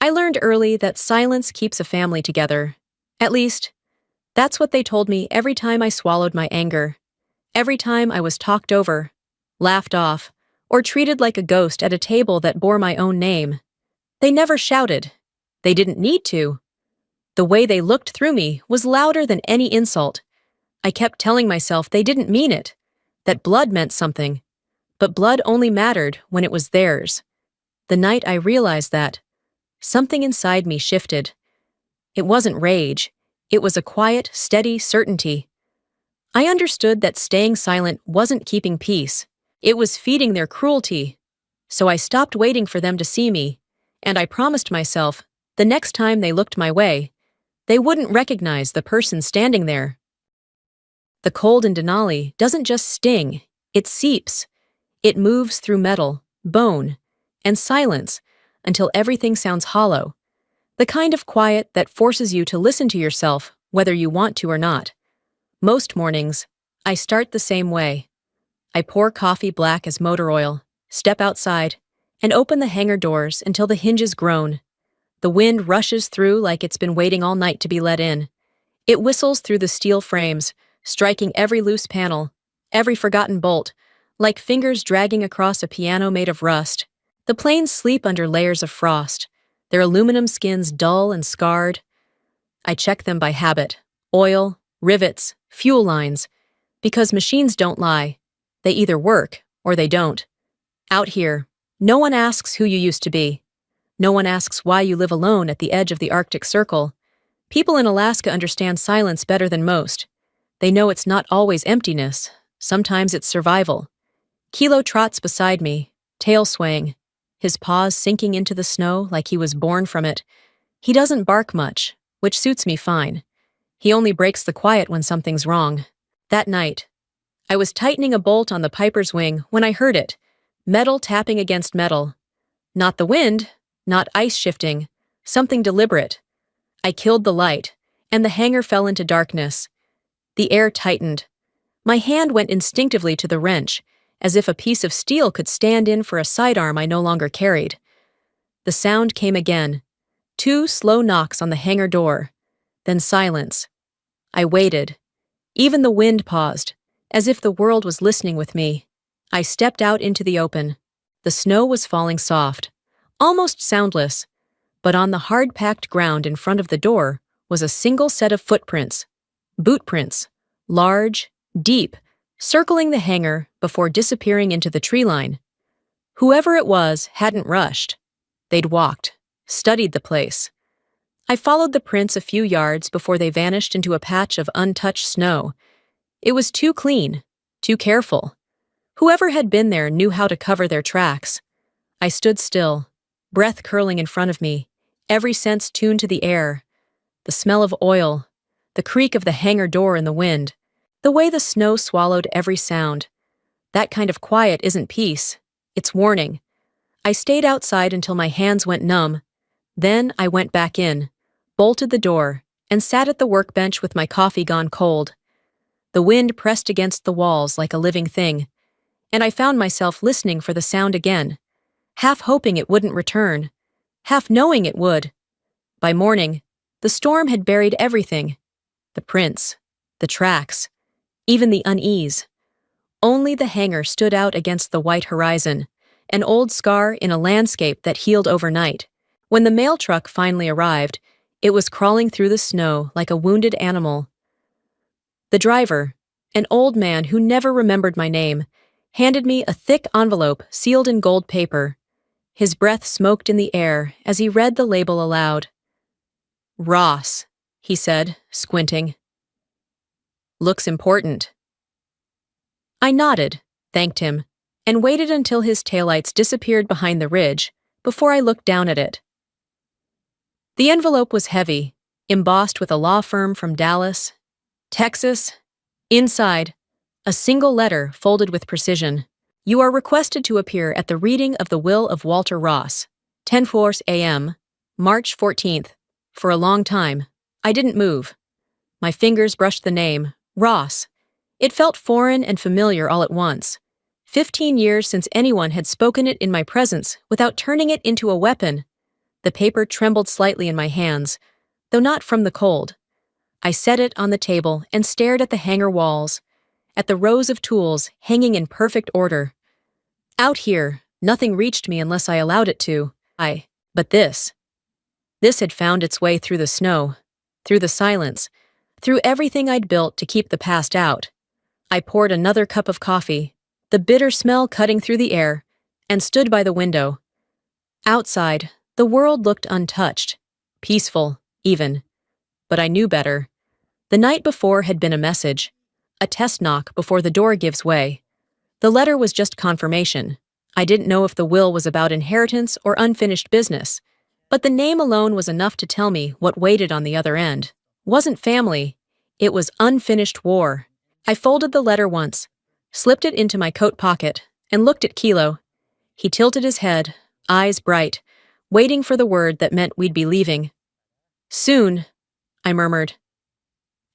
I learned early that silence keeps a family together. At least, that's what they told me every time I swallowed my anger. Every time I was talked over, laughed off, or treated like a ghost at a table that bore my own name. They never shouted. They didn't need to. The way they looked through me was louder than any insult. I kept telling myself they didn't mean it, that blood meant something. But blood only mattered when it was theirs. The night I realized that, something inside me shifted. It wasn't rage. It was a quiet, steady certainty. I understood that staying silent wasn't keeping peace. It was feeding their cruelty. So I stopped waiting for them to see me, and I promised myself, the next time they looked my way, they wouldn't recognize the person standing there. The cold in Denali doesn't just sting, it seeps. It moves through metal, bone, and silence until everything sounds hollow. The kind of quiet that forces you to listen to yourself, whether you want to or not. Most mornings, I start the same way. I pour coffee black as motor oil, step outside, and open the hangar doors until the hinges groan. The wind rushes through like it's been waiting all night to be let in. It whistles through the steel frames, striking every loose panel, every forgotten bolt, like fingers dragging across a piano made of rust. The planes sleep under layers of frost, their aluminum skins dull and scarred. I check them by habit: oil, rivets, fuel lines. Because machines don't lie. They either work or they don't. Out here, no one asks who you used to be. No one asks why you live alone at the edge of the Arctic Circle. People in Alaska understand silence better than most. They know it's not always emptiness. Sometimes it's survival. Kilo trots beside me, tail swaying, his paws sinking into the snow like he was born from it. He doesn't bark much, which suits me fine. He only breaks the quiet when something's wrong. That night, I was tightening a bolt on the Piper's wing when I heard it, metal tapping against metal. Not the wind, not ice shifting, something deliberate. I killed the light, and the hangar fell into darkness. The air tightened. My hand went instinctively to the wrench, as if a piece of steel could stand in for a sidearm I no longer carried. The sound came again. 2 slow knocks on the hangar door. Then silence. I waited. Even the wind paused, as if the world was listening with me. I stepped out into the open. The snow was falling soft, almost soundless, but on the hard-packed ground in front of the door was a single set of footprints. Boot prints, large, deep, circling the hangar before disappearing into the tree line. Whoever it was hadn't rushed. They'd walked, studied the place. I followed the prints a few yards before they vanished into a patch of untouched snow. It was too clean, too careful. Whoever had been there knew how to cover their tracks. I stood still, breath curling in front of me, every sense tuned to the air. The smell of oil, the creak of the hangar door in the wind, the way the snow swallowed every sound. That kind of quiet isn't peace, it's warning. I stayed outside until my hands went numb. Then I went back in, bolted the door, and sat at the workbench with my coffee gone cold. The wind pressed against the walls like a living thing, and I found myself listening for the sound again, half hoping it wouldn't return, half knowing it would. By morning, the storm had buried everything. The prints, the tracks, even the unease. Only the hangar stood out against the white horizon, an old scar in a landscape that healed overnight. When the mail truck finally arrived, it was crawling through the snow like a wounded animal. The driver, an old man who never remembered my name, handed me a thick envelope sealed in gold paper. His breath smoked in the air as he read the label aloud. "Ross," he said, squinting. "Looks important." I nodded, thanked him, and waited until his taillights disappeared behind the ridge before I looked down at it. The envelope was heavy, embossed with a law firm from Dallas, Texas. Inside, a single letter folded with precision. "You are requested to appear at the reading of the will of Walter Ross, 10:04 a.m., March 14th. For a long time, I didn't move. My fingers brushed the name, Ross. It felt foreign and familiar all at once. 15 years since anyone had spoken it in my presence without turning it into a weapon. The paper trembled slightly in my hands, though not from the cold. I set it on the table and stared at the hanger walls, at the rows of tools hanging in perfect order. Out here, nothing reached me unless I allowed it to. But this had found its way through the snow, through the silence, through everything I'd built to keep the past out. I poured another cup of coffee, the bitter smell cutting through the air, and stood by the window. Outside, the world looked untouched, peaceful, even. But I knew better. The night before had been a message, a test knock before the door gives way. The letter was just confirmation. I didn't know if the will was about inheritance or unfinished business, but the name alone was enough to tell me what waited on the other end. Wasn't family, it was unfinished war. I folded the letter once, slipped it into my coat pocket, and looked at Kilo. He tilted his head, eyes bright, waiting for the word that meant we'd be leaving. Soon, I murmured.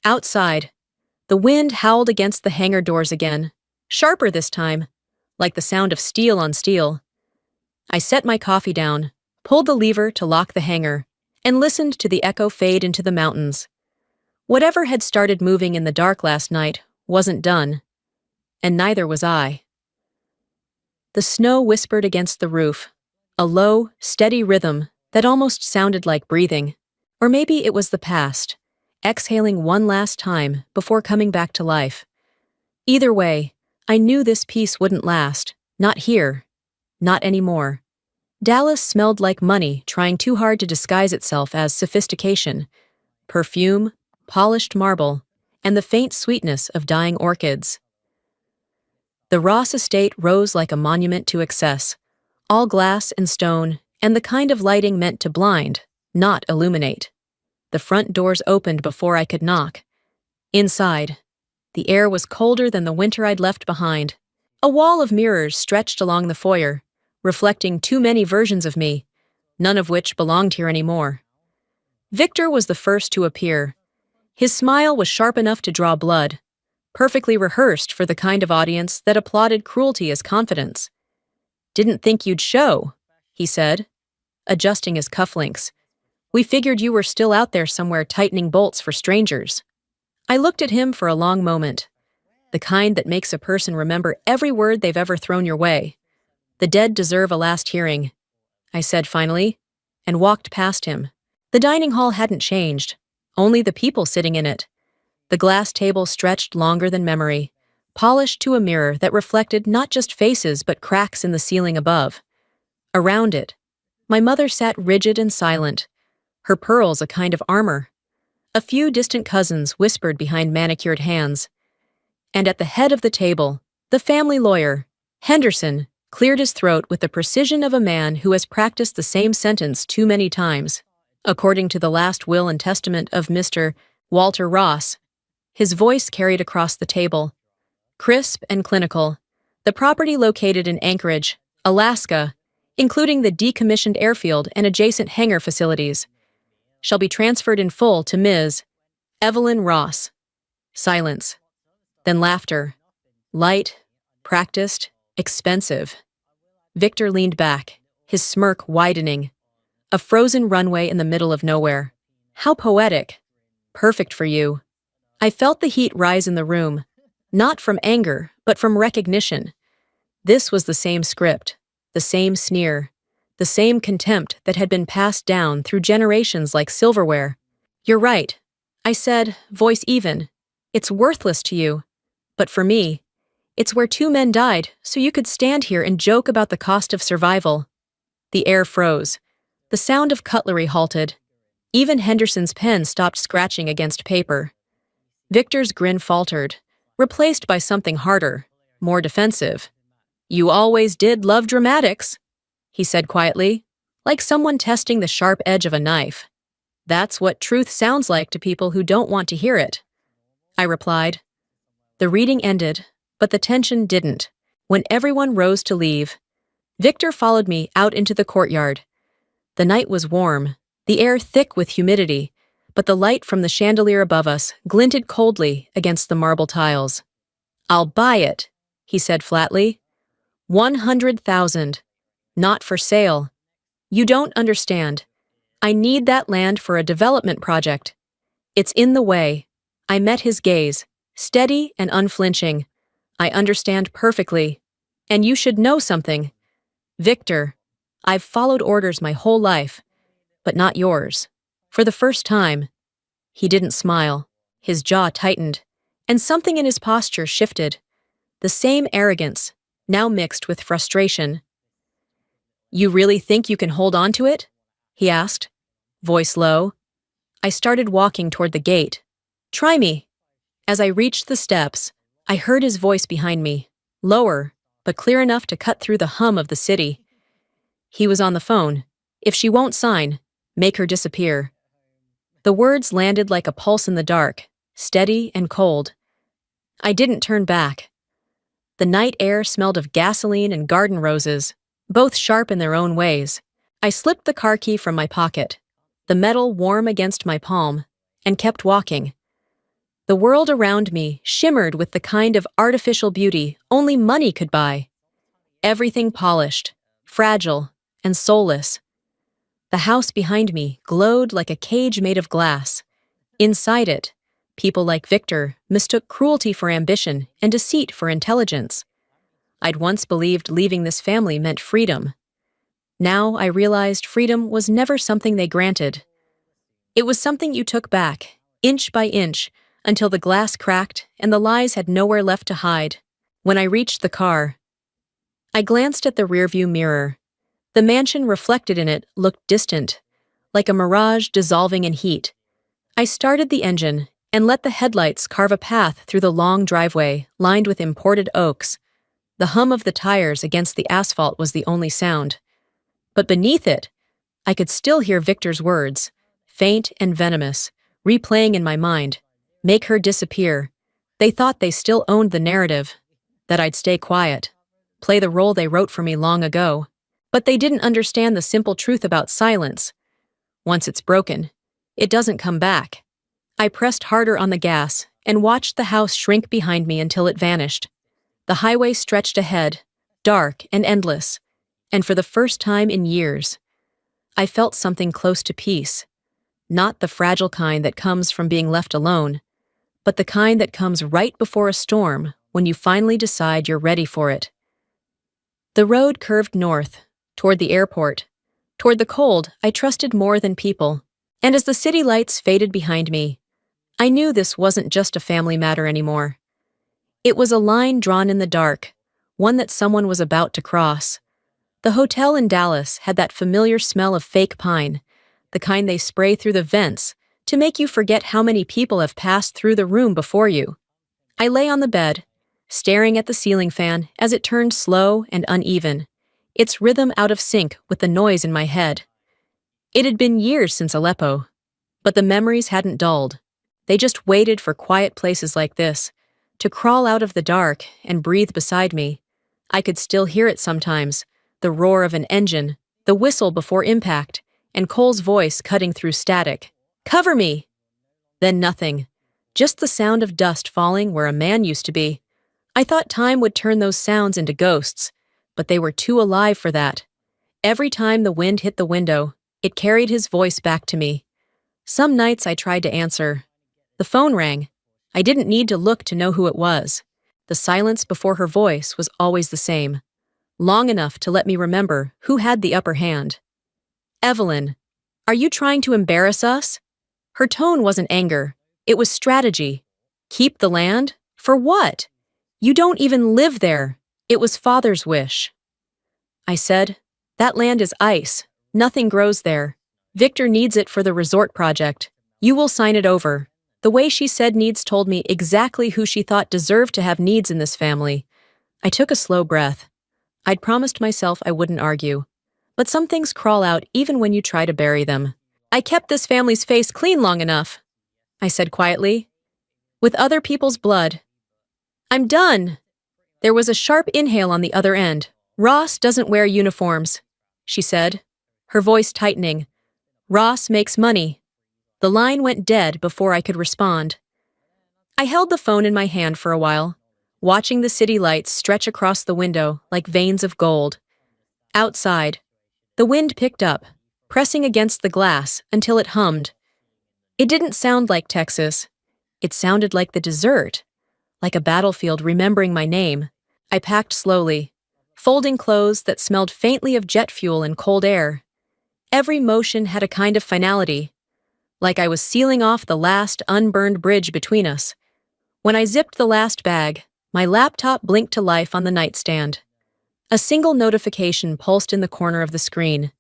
Outside, the wind howled against the hangar doors again, sharper this time, like the sound of steel on steel. I set my coffee down, pulled the lever to lock the hangar, and listened to the echo fade into the mountains. Whatever had started moving in the dark last night wasn't done, and neither was I. The snow whispered against the roof, a low, steady rhythm that almost sounded like breathing. Or maybe it was the past, exhaling one last time before coming back to life. Either way, I knew this peace wouldn't last, not here, not anymore. Dallas smelled like money trying too hard to disguise itself as sophistication, perfume, polished marble, and the faint sweetness of dying orchids. The Ross estate rose like a monument to excess, all glass and stone, and the kind of lighting meant to blind, not illuminate. The front doors opened before I could knock. Inside, the air was colder than the winter I'd left behind. A wall of mirrors stretched along the foyer, reflecting too many versions of me, none of which belonged here anymore. Victor was the first to appear. His smile was sharp enough to draw blood, perfectly rehearsed for the kind of audience that applauded cruelty as confidence. "Didn't think you'd show," he said, adjusting his cufflinks. "We figured you were still out there somewhere tightening bolts for strangers." I looked at him for a long moment, the kind that makes a person remember every word they've ever thrown your way. "The dead deserve a last hearing," I said finally, and walked past him. The dining hall hadn't changed, only the people sitting in it. The glass table stretched longer than memory, polished to a mirror that reflected not just faces but cracks in the ceiling above. Around it, my mother sat rigid and silent, her pearls a kind of armor. A few distant cousins whispered behind manicured hands. And at the head of the table, the family lawyer, Henderson, cleared his throat with the precision of a man who has practiced the same sentence too many times. According to the last will and testament of Mr. Walter Ross, his voice carried across the table. Crisp and clinical, the property located in Anchorage, Alaska, including the decommissioned airfield and adjacent hangar facilities, shall be transferred in full to Ms. Evelyn Ross. Silence. Then laughter. Light, practiced, expensive. Victor leaned back, his smirk widening. A frozen runway in the middle of nowhere. How poetic. Perfect for you. I felt the heat rise in the room, not from anger, but from recognition. This was the same script, the same sneer, the same contempt that had been passed down through generations like silverware. "You're right," I said, voice even. "It's worthless to you. But for me, it's where two men died, so you could stand here and joke about the cost of survival." The air froze. The sound of cutlery halted. Even Henderson's pen stopped scratching against paper. Victor's grin faltered, replaced by something harder, more defensive. "You always did love dramatics," he said quietly, like someone testing the sharp edge of a knife. "That's what truth sounds like to people who don't want to hear it," I replied. The reading ended, but the tension didn't. When everyone rose to leave, Victor followed me out into the courtyard. The night was warm, the air thick with humidity, but the light from the chandelier above us glinted coldly against the marble tiles. "I'll buy it," he said flatly. 100,000. Not for sale. You don't understand. I need that land for a development project. It's in the way. I met his gaze, steady and unflinching. I understand perfectly. And you should know something. Victor, I've followed orders my whole life, but not yours. For the first time, he didn't smile. His jaw tightened, and something in his posture shifted. The same arrogance, now mixed with frustration. You really think you can hold on to it? He asked, voice low. I started walking toward the gate. Try me. As I reached the steps, I heard his voice behind me, lower, but clear enough to cut through the hum of the city. He was on the phone. If she won't sign, make her disappear. The words landed like a pulse in the dark, steady and cold. I didn't turn back. The night air smelled of gasoline and garden roses, both sharp in their own ways. I slipped the car key from my pocket, the metal warm against my palm, and kept walking. The world around me shimmered with the kind of artificial beauty only money could buy. Everything polished, fragile, and soulless. The house behind me glowed like a cage made of glass. Inside it, people like Victor mistook cruelty for ambition and deceit for intelligence. I'd once believed leaving this family meant freedom. Now I realized freedom was never something they granted. It was something you took back, inch by inch, until the glass cracked and the lies had nowhere left to hide. When I reached the car, I glanced at the rearview mirror. The mansion reflected in it looked distant, like a mirage dissolving in heat. I started the engine and let the headlights carve a path through the long driveway lined with imported oaks. The hum of the tires against the asphalt was the only sound. But beneath it, I could still hear Victor's words, faint and venomous, replaying in my mind. Make her disappear. They thought they still owned the narrative, that I'd stay quiet, play the role they wrote for me long ago. But they didn't understand the simple truth about silence. Once it's broken, it doesn't come back. I pressed harder on the gas and watched the house shrink behind me until it vanished. The highway stretched ahead, dark and endless, and for the first time in years, I felt something close to peace. Not the fragile kind that comes from being left alone, but the kind that comes right before a storm when you finally decide you're ready for it. The road curved north, toward the airport. Toward the cold, I trusted more than people. And as the city lights faded behind me, I knew this wasn't just a family matter anymore. It was a line drawn in the dark, one that someone was about to cross. The hotel in Dallas had that familiar smell of fake pine, the kind they spray through the vents to make you forget how many people have passed through the room before you. I lay on the bed, staring at the ceiling fan as it turned slow and uneven, its rhythm out of sync with the noise in my head. It had been years since Aleppo, but the memories hadn't dulled. They just waited for quiet places like this, to crawl out of the dark and breathe beside me. I could still hear it sometimes, the roar of an engine, the whistle before impact, and Cole's voice cutting through static. Cover me! Then nothing, just the sound of dust falling where a man used to be. I thought time would turn those sounds into ghosts, but they were too alive for that. Every time the wind hit the window, it carried his voice back to me. Some nights I tried to answer. The phone rang. I didn't need to look to know who it was. The silence before her voice was always the same, long enough to let me remember who had the upper hand. Evelyn, are you trying to embarrass us? Her tone wasn't anger. It was strategy. Keep the land? For what? You don't even live there. It was Father's wish. I said, that land is ice. Nothing grows there. Victor needs it for the resort project. You will sign it over. The way she said needs told me exactly who she thought deserved to have needs in this family. I took a slow breath. I'd promised myself I wouldn't argue. But some things crawl out even when you try to bury them. I kept this family's face clean long enough, I said quietly. With other people's blood. I'm done. There was a sharp inhale on the other end. Ross doesn't wear uniforms, she said, her voice tightening. Ross makes money. The line went dead before I could respond. I held the phone in my hand for a while, watching the city lights stretch across the window like veins of gold. Outside, the wind picked up, pressing against the glass until it hummed. It didn't sound like Texas. It sounded like the desert, like a battlefield remembering my name. I packed slowly, folding clothes that smelled faintly of jet fuel and cold air. Every motion had a kind of finality, like I was sealing off the last unburned bridge between us. When I zipped the last bag, my laptop blinked to life on the nightstand. A single notification pulsed in the corner of the screen.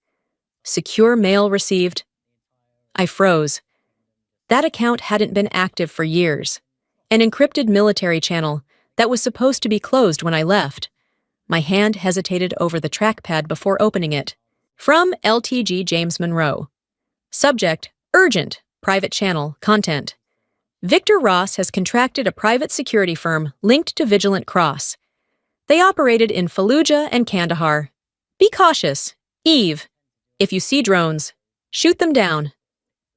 Secure mail received. I froze. That account hadn't been active for years. An encrypted military channel that was supposed to be closed when I left. My hand hesitated over the trackpad before opening it. From LTG James Monroe. Subject, urgent, private channel, content. Victor Ross has contracted a private security firm linked to Vigilant Cross. They operated in Fallujah and Kandahar. Be cautious. Eve. If you see drones, shoot them down.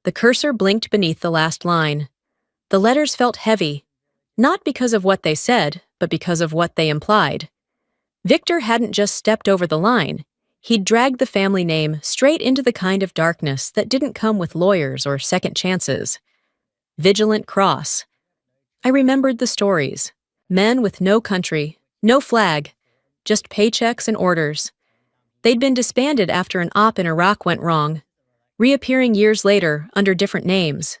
The cursor blinked beneath the last line. The letters felt heavy, not because of what they said, but because of what they implied. Victor hadn't just stepped over the line. He'd dragged the family name straight into the kind of darkness that didn't come with lawyers or second chances. Vigilant Cross. I remembered the stories. Men with no country, no flag, just paychecks and orders. They'd been disbanded after an op in Iraq went wrong, reappearing years later under different names,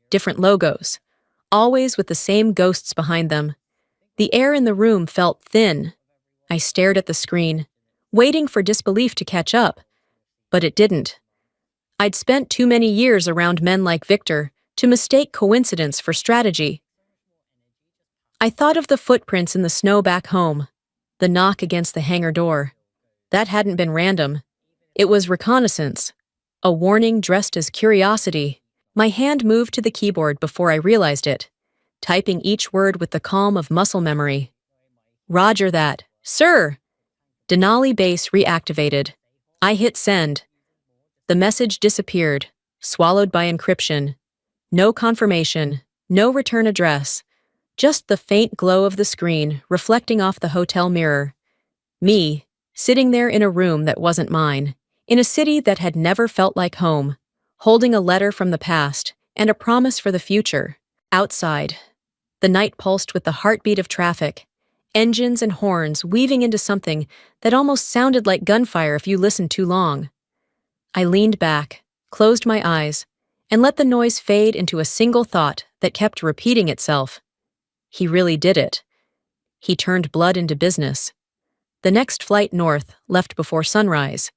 different logos, always with the same ghosts behind them. The air in the room felt thin. I stared at the screen, waiting for disbelief to catch up, but it didn't. I'd spent too many years around men like Victor to mistake coincidence for strategy. I thought of the footprints in the snow back home, the knock against the hangar door. That hadn't been random. It was reconnaissance, a warning dressed as curiosity. My hand moved to the keyboard before I realized it, typing each word with the calm of muscle memory. Roger that, sir. Denali base reactivated. I hit send. The message disappeared, swallowed by encryption. No confirmation, no return address. Just the faint glow of the screen reflecting off the hotel mirror. Me, sitting there in a room that wasn't mine, in a city that had never felt like home, holding a letter from the past and a promise for the future. Outside, the night pulsed with the heartbeat of traffic, engines and horns weaving into something that almost sounded like gunfire if you listened too long. I leaned back, closed my eyes, and let the noise fade into a single thought that kept repeating itself. He really did it. He turned blood into business. The next flight north left before sunrise.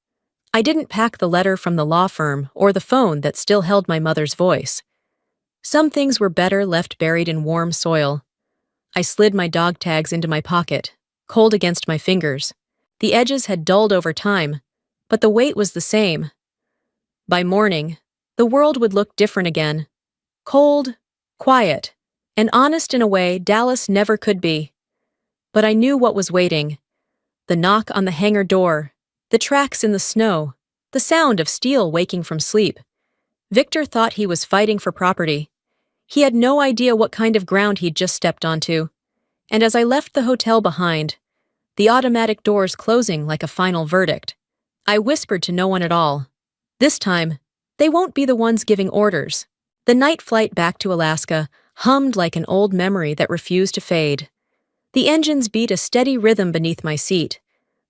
I didn't pack the letter from the law firm or the phone that still held my mother's voice. Some things were better left buried in warm soil. I slid my dog tags into my pocket, cold against my fingers. The edges had dulled over time, but the weight was the same. By morning, the world would look different again. Cold, quiet, and honest in a way Dallas never could be. But I knew what was waiting. The knock on the hangar door, the tracks in the snow, the sound of steel waking from sleep. Victor thought he was fighting for property. He had no idea what kind of ground he'd just stepped onto. And as I left the hotel behind, the automatic doors closing like a final verdict, I whispered to no one at all. This time, they won't be the ones giving orders. The night flight back to Alaska hummed like an old memory that refused to fade. The engines beat a steady rhythm beneath my seat,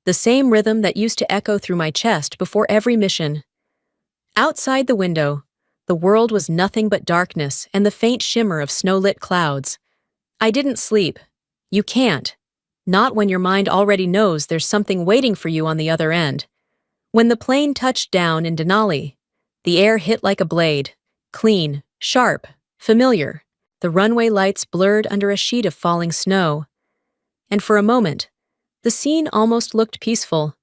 the same rhythm that used to echo through my chest before every mission. Outside the window, the world was nothing but darkness and the faint shimmer of snow-lit clouds. I didn't sleep. You can't. Not when your mind already knows there's something waiting for you on the other end. When the plane touched down in Denali, the air hit like a blade, clean, sharp, familiar. The runway lights blurred under a sheet of falling snow. And for a moment, the scene almost looked peaceful.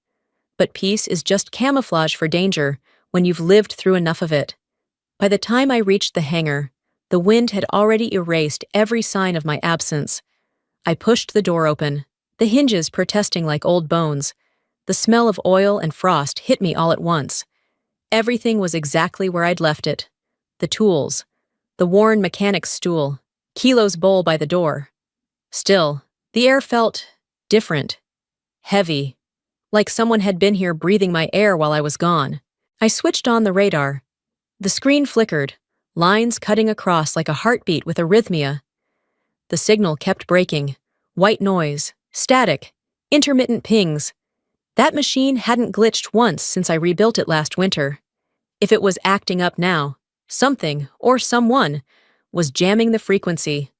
But peace is just camouflage for danger when you've lived through enough of it. By the time I reached the hangar, the wind had already erased every sign of my absence. I pushed the door open, the hinges protesting like old bones. The smell of oil and frost hit me all at once. Everything was exactly where I'd left it. The tools, the worn mechanic's stool, Kilo's bowl by the door. Still, the air felt different, heavy, like someone had been here breathing my air while I was gone. I switched on the radar. The screen flickered, lines cutting across like a heartbeat with arrhythmia. The signal kept breaking. White noise, static, intermittent pings. That machine hadn't glitched once since I rebuilt it last winter. If it was acting up now, something, or someone, was jamming the frequency.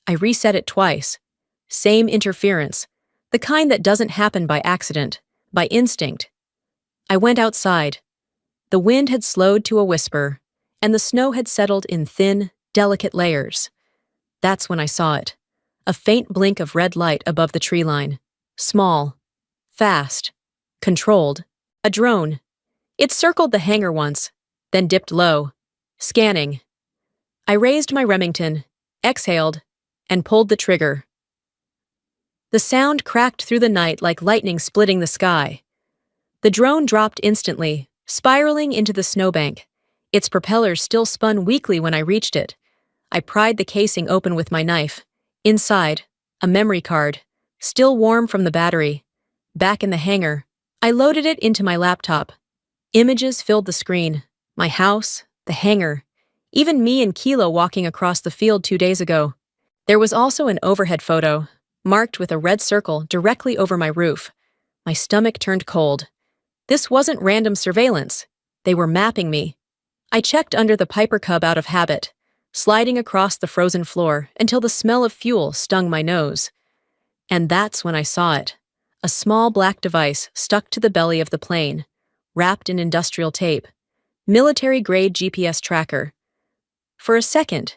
I reset it twice. Same interference, the kind that doesn't happen by accident, by instinct. I went outside. The wind had slowed to a whisper, and the snow had settled in thin, delicate layers. That's when I saw it. A faint blink of red light above the tree line. Small. Fast. Controlled. A drone. It circled the hangar once, then dipped low. Scanning. I raised my Remington, exhaled, and pulled the trigger. The sound cracked through the night like lightning splitting the sky. The drone dropped instantly, spiraling into the snowbank. Its propellers still spun weakly when I reached it. I pried the casing open with my knife. Inside, a memory card, still warm from the battery. Back in the hangar, I loaded it into my laptop. Images filled the screen. My house, the hangar, even me and Kilo walking across the field 2 days ago. There was also an overhead photo, marked with a red circle directly over my roof. My stomach turned cold. This wasn't random surveillance. They were mapping me. I checked under the Piper Cub out of habit, sliding across the frozen floor until the smell of fuel stung my nose. And that's when I saw it. A small black device stuck to the belly of the plane, wrapped in industrial tape. Military-grade GPS tracker. For a second,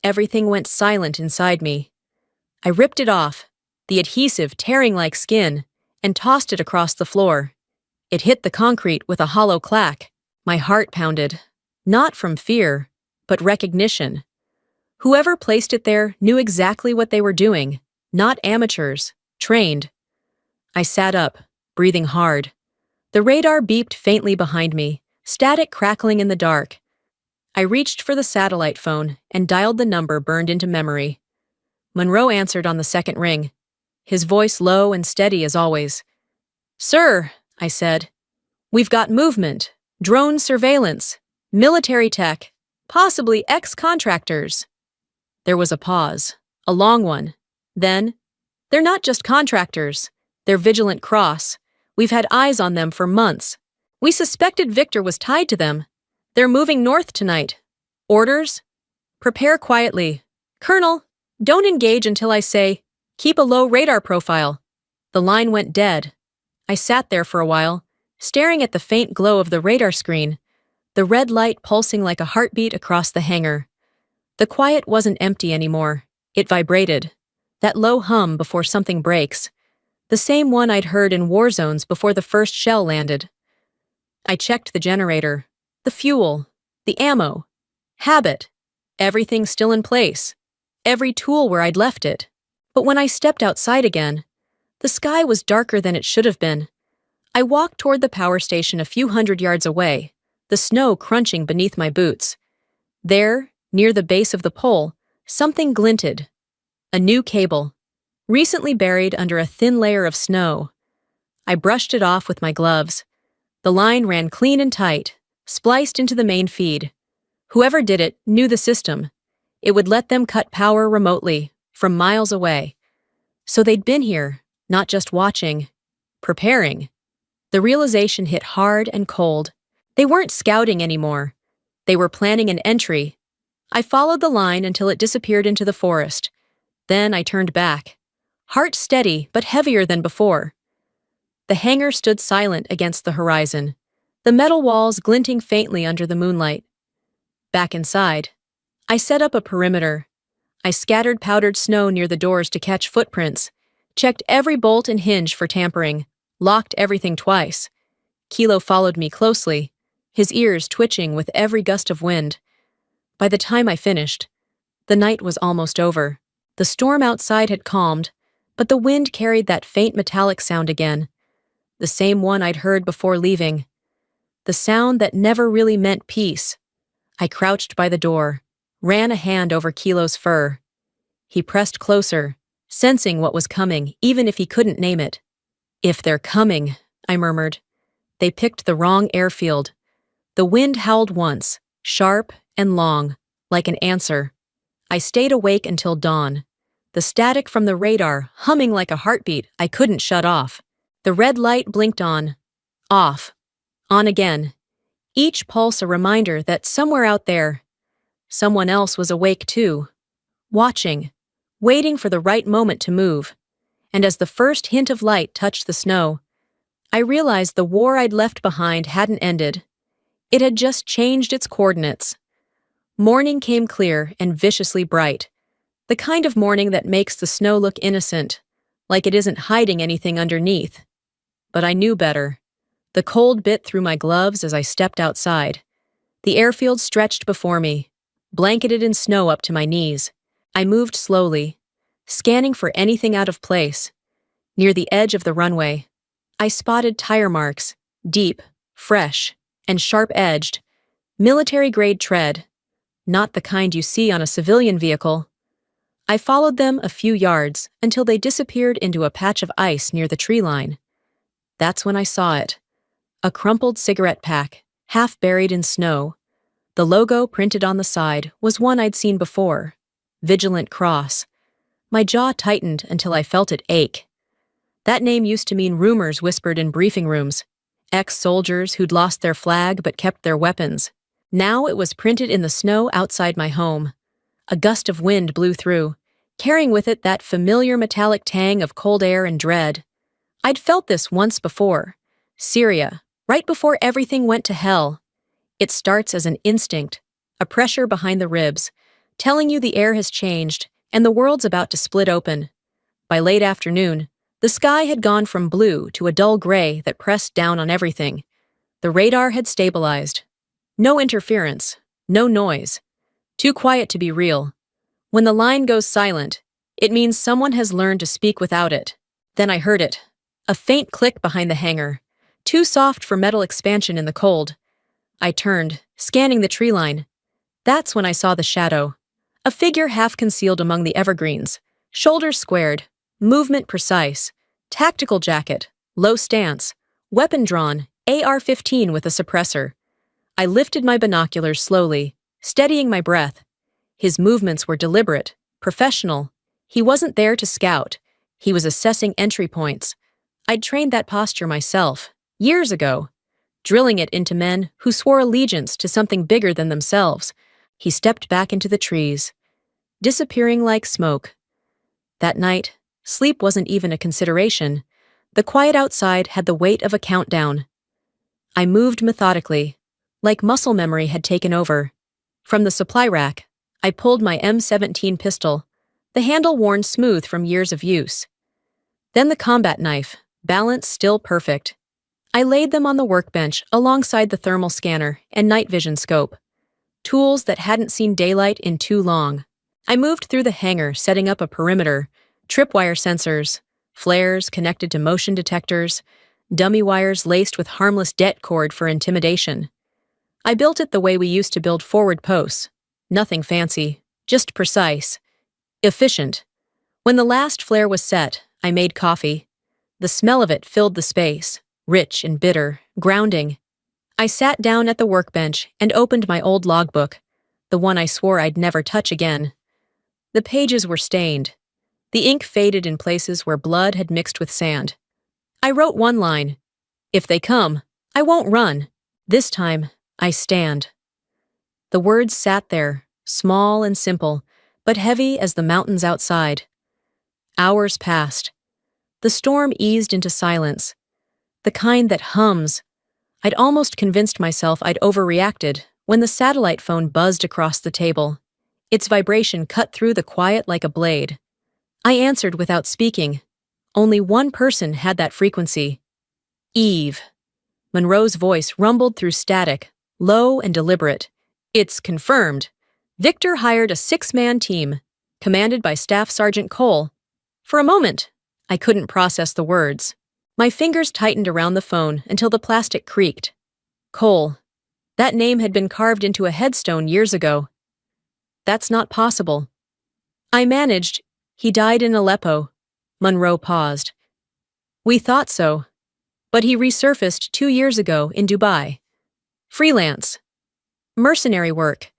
everything went silent inside me. I ripped it off, the adhesive tearing like skin, and tossed it across the floor. It hit the concrete with a hollow clack. My heart pounded. Not from fear, but recognition. Whoever placed it there knew exactly what they were doing. Not amateurs, trained. I sat up, breathing hard. The radar beeped faintly behind me, static crackling in the dark. I reached for the satellite phone and dialed the number burned into memory. Monroe answered on the second ring, his voice low and steady as always. "Sir," I said, "we've got movement, drone surveillance, military tech, possibly ex-contractors." There was a pause, a long one. Then, "They're not just contractors. They're Vigilant Cross. We've had eyes on them for months. We suspected Victor was tied to them. They're moving north tonight. Orders? Prepare quietly. Colonel, don't engage until I say, keep a low radar profile." The line went dead. I sat there for a while, staring at the faint glow of the radar screen, the red light pulsing like a heartbeat across the hangar. The quiet wasn't empty anymore. It vibrated. That low hum before something breaks. The same one I'd heard in war zones before the first shell landed. I checked the generator, the fuel, the ammo, habit, everything still in place, every tool where I'd left it. But when I stepped outside again, the sky was darker than it should have been. I walked toward the power station a few hundred yards away, the snow crunching beneath my boots. There, near the base of the pole, something glinted. A new cable, recently buried under a thin layer of snow. I brushed it off with my gloves. The line ran clean and tight, spliced into the main feed. Whoever did it knew the system. It would let them cut power remotely, from miles away. So they'd been here, not just watching, preparing. The realization hit hard and cold. They weren't scouting anymore. They were planning an entry. I followed the line until it disappeared into the forest. Then I turned back. Heart steady, but heavier than before. The hangar stood silent against the horizon, the metal walls glinting faintly under the moonlight. Back inside, I set up a perimeter. I scattered powdered snow near the doors to catch footprints, checked every bolt and hinge for tampering, locked everything twice. Kilo followed me closely, his ears twitching with every gust of wind. By the time I finished, the night was almost over. The storm outside had calmed, but the wind carried that faint metallic sound again, the same one I'd heard before leaving. The sound that never really meant peace. I crouched by the door, ran a hand over Kilo's fur. He pressed closer, sensing what was coming, even if he couldn't name it. "If they're coming," I murmured. "They picked the wrong airfield. The wind howled once, sharp and long, like an answer. I stayed awake until dawn. The static from the radar humming like a heartbeat I couldn't shut off. The red light blinked on, off, on again. Each pulse a reminder that somewhere out there, someone else was awake too, watching, waiting for the right moment to move. And as the first hint of light touched the snow, I realized the war I'd left behind hadn't ended. It had just changed its coordinates. Morning came clear and viciously bright, the kind of morning that makes the snow look innocent, like it isn't hiding anything underneath. But I knew better. The cold bit through my gloves as I stepped outside. The airfield stretched before me, blanketed in snow up to my knees. I moved slowly, scanning for anything out of place. Near the edge of the runway, I spotted tire marks, deep, fresh, and sharp-edged, military-grade tread, not the kind you see on a civilian vehicle. I followed them a few yards until they disappeared into a patch of ice near the tree line. That's when I saw it. A crumpled cigarette pack, half buried in snow. The logo printed on the side was one I'd seen before. Vigilant Cross. My jaw tightened until I felt it ache. That name used to mean rumors whispered in briefing rooms. Ex-soldiers who'd lost their flag but kept their weapons. Now it was printed in the snow outside my home. A gust of wind blew through, carrying with it that familiar metallic tang of cold air and dread. I'd felt this once before. Syria, right before everything went to hell. It starts as an instinct, a pressure behind the ribs, telling you the air has changed and the world's about to split open. By late afternoon, the sky had gone from blue to a dull gray that pressed down on everything. The radar had stabilized. No interference, no noise. Too quiet to be real. When the line goes silent, it means someone has learned to speak without it. Then I heard it. A faint click behind the hangar, too soft for metal expansion in the cold. I turned, scanning the tree line. That's when I saw the shadow. A figure half concealed among the evergreens, shoulders squared, movement precise, tactical jacket, low stance, weapon drawn, AR-15 with a suppressor. I lifted my binoculars slowly, steadying my breath. His movements were deliberate, professional. He wasn't there to scout. He was assessing entry points. I'd trained that posture myself, years ago, drilling it into men who swore allegiance to something bigger than themselves. He stepped back into the trees, disappearing like smoke. That night, sleep wasn't even a consideration. The quiet outside had the weight of a countdown. I moved methodically, like muscle memory had taken over. From the supply rack, I pulled my M17 pistol, the handle worn smooth from years of use. Then the combat knife, balance still perfect. I laid them on the workbench alongside the thermal scanner and night vision scope, tools that hadn't seen daylight in too long. I moved through the hangar, setting up a perimeter, tripwire sensors, flares connected to motion detectors, dummy wires laced with harmless det cord for intimidation. I built it the way we used to build forward posts. Nothing fancy, just precise, efficient. When the last flare was set, I made coffee. The smell of it filled the space, rich and bitter, grounding. I sat down at the workbench and opened my old logbook, the one I swore I'd never touch again. The pages were stained. The ink faded in places where blood had mixed with sand. I wrote one line. If they come, I won't run. This time, I stand. The words sat there, small and simple, but heavy as the mountains outside. Hours passed. The storm eased into silence, the kind that hums. I'd almost convinced myself I'd overreacted when the satellite phone buzzed across the table. Its vibration cut through the quiet like a blade. I answered without speaking. Only one person had that frequency. Eve. Monroe's voice rumbled through static, low and deliberate. It's confirmed. Victor hired a 6-man team, commanded by Staff Sergeant Cole. For a moment, I couldn't process the words. My fingers tightened around the phone until the plastic creaked. Cole. That name had been carved into a headstone years ago. That's not possible. I managed. He died in Aleppo. Monroe paused. We thought so. But he resurfaced 2 years ago in Dubai. Freelance. Mercenary work.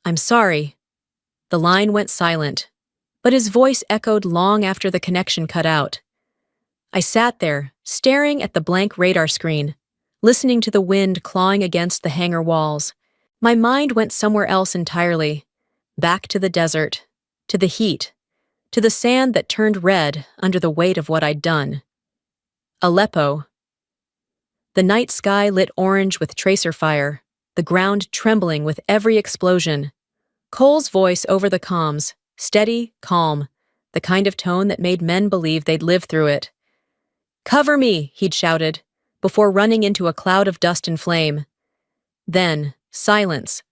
I'm sorry. The line went silent, but his voice echoed long after the connection cut out. I sat there, staring at the blank radar screen, listening to the wind clawing against the hangar walls. My mind went somewhere else entirely, back to the desert, to the heat, to the sand that turned red under the weight of what I'd done. Aleppo. The night sky lit orange with tracer fire, the ground trembling with every explosion. Cole's voice over the comms, steady, calm, the kind of tone that made men believe they'd live through it. "Cover me," he'd shouted, before running into a cloud of dust and flame. Then, silence.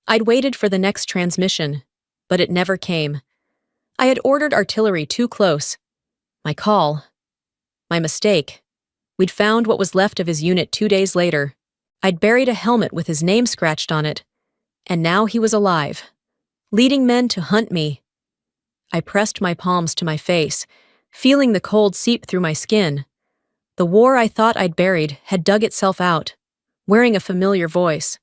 I'd waited for the next transmission, but it never came. I had ordered artillery too close. My call. My mistake. We'd found what was left of his unit 2 days later. I'd buried a helmet with his name scratched on it, and now he was alive, leading men to hunt me. I pressed my palms to my face, feeling the cold seep through my skin. The war I thought I'd buried had dug itself out, wearing a familiar voice.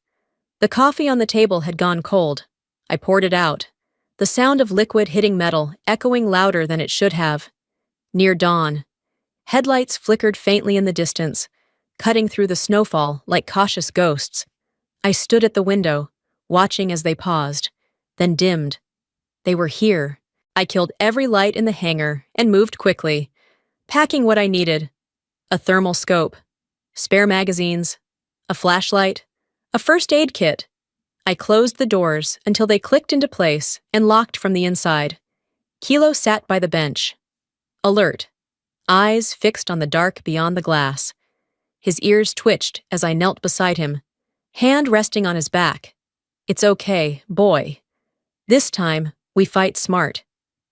The coffee on the table had gone cold. I poured it out, the sound of liquid hitting metal echoing louder than it should have. Near dawn, headlights flickered faintly in the distance, cutting through the snowfall like cautious ghosts. I stood at the window, watching as they paused, then dimmed. They were here. I killed every light in the hangar and moved quickly, packing what I needed: a thermal scope, spare magazines, a flashlight, a first aid kit. I closed the doors until they clicked into place and locked from the inside. Kilo sat by the bench, alert, eyes fixed on the dark beyond the glass. His ears twitched as I knelt beside him, hand resting on his back. "It's okay, boy. This time, we fight smart."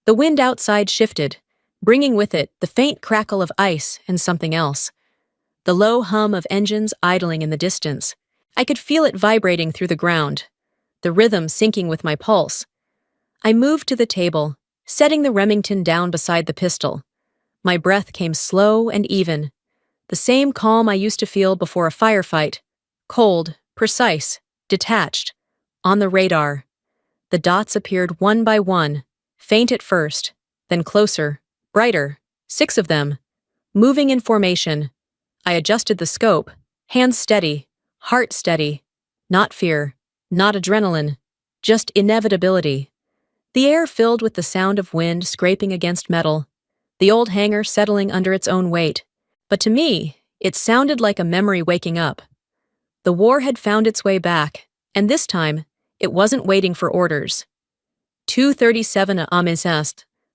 The wind outside shifted, bringing with it the faint crackle of ice and something else. The low hum of engines idling in the distance. I could feel it vibrating through the ground, the rhythm syncing with my pulse. I moved to the table, setting the Remington down beside the pistol. My breath came slow and even, the same calm I used to feel before a firefight, cold, precise, detached. On the radar, the dots appeared one by one, faint at first, then closer, brighter, 6 of them, moving in formation. I adjusted the scope, hands steady, heart steady. Not fear, not adrenaline, just inevitability. The air filled with the sound of wind scraping against metal, the old hangar settling under its own weight. But to me, it sounded like a memory waking up. The war had found its way back, and this time, it wasn't waiting for orders. 2:37 a.m.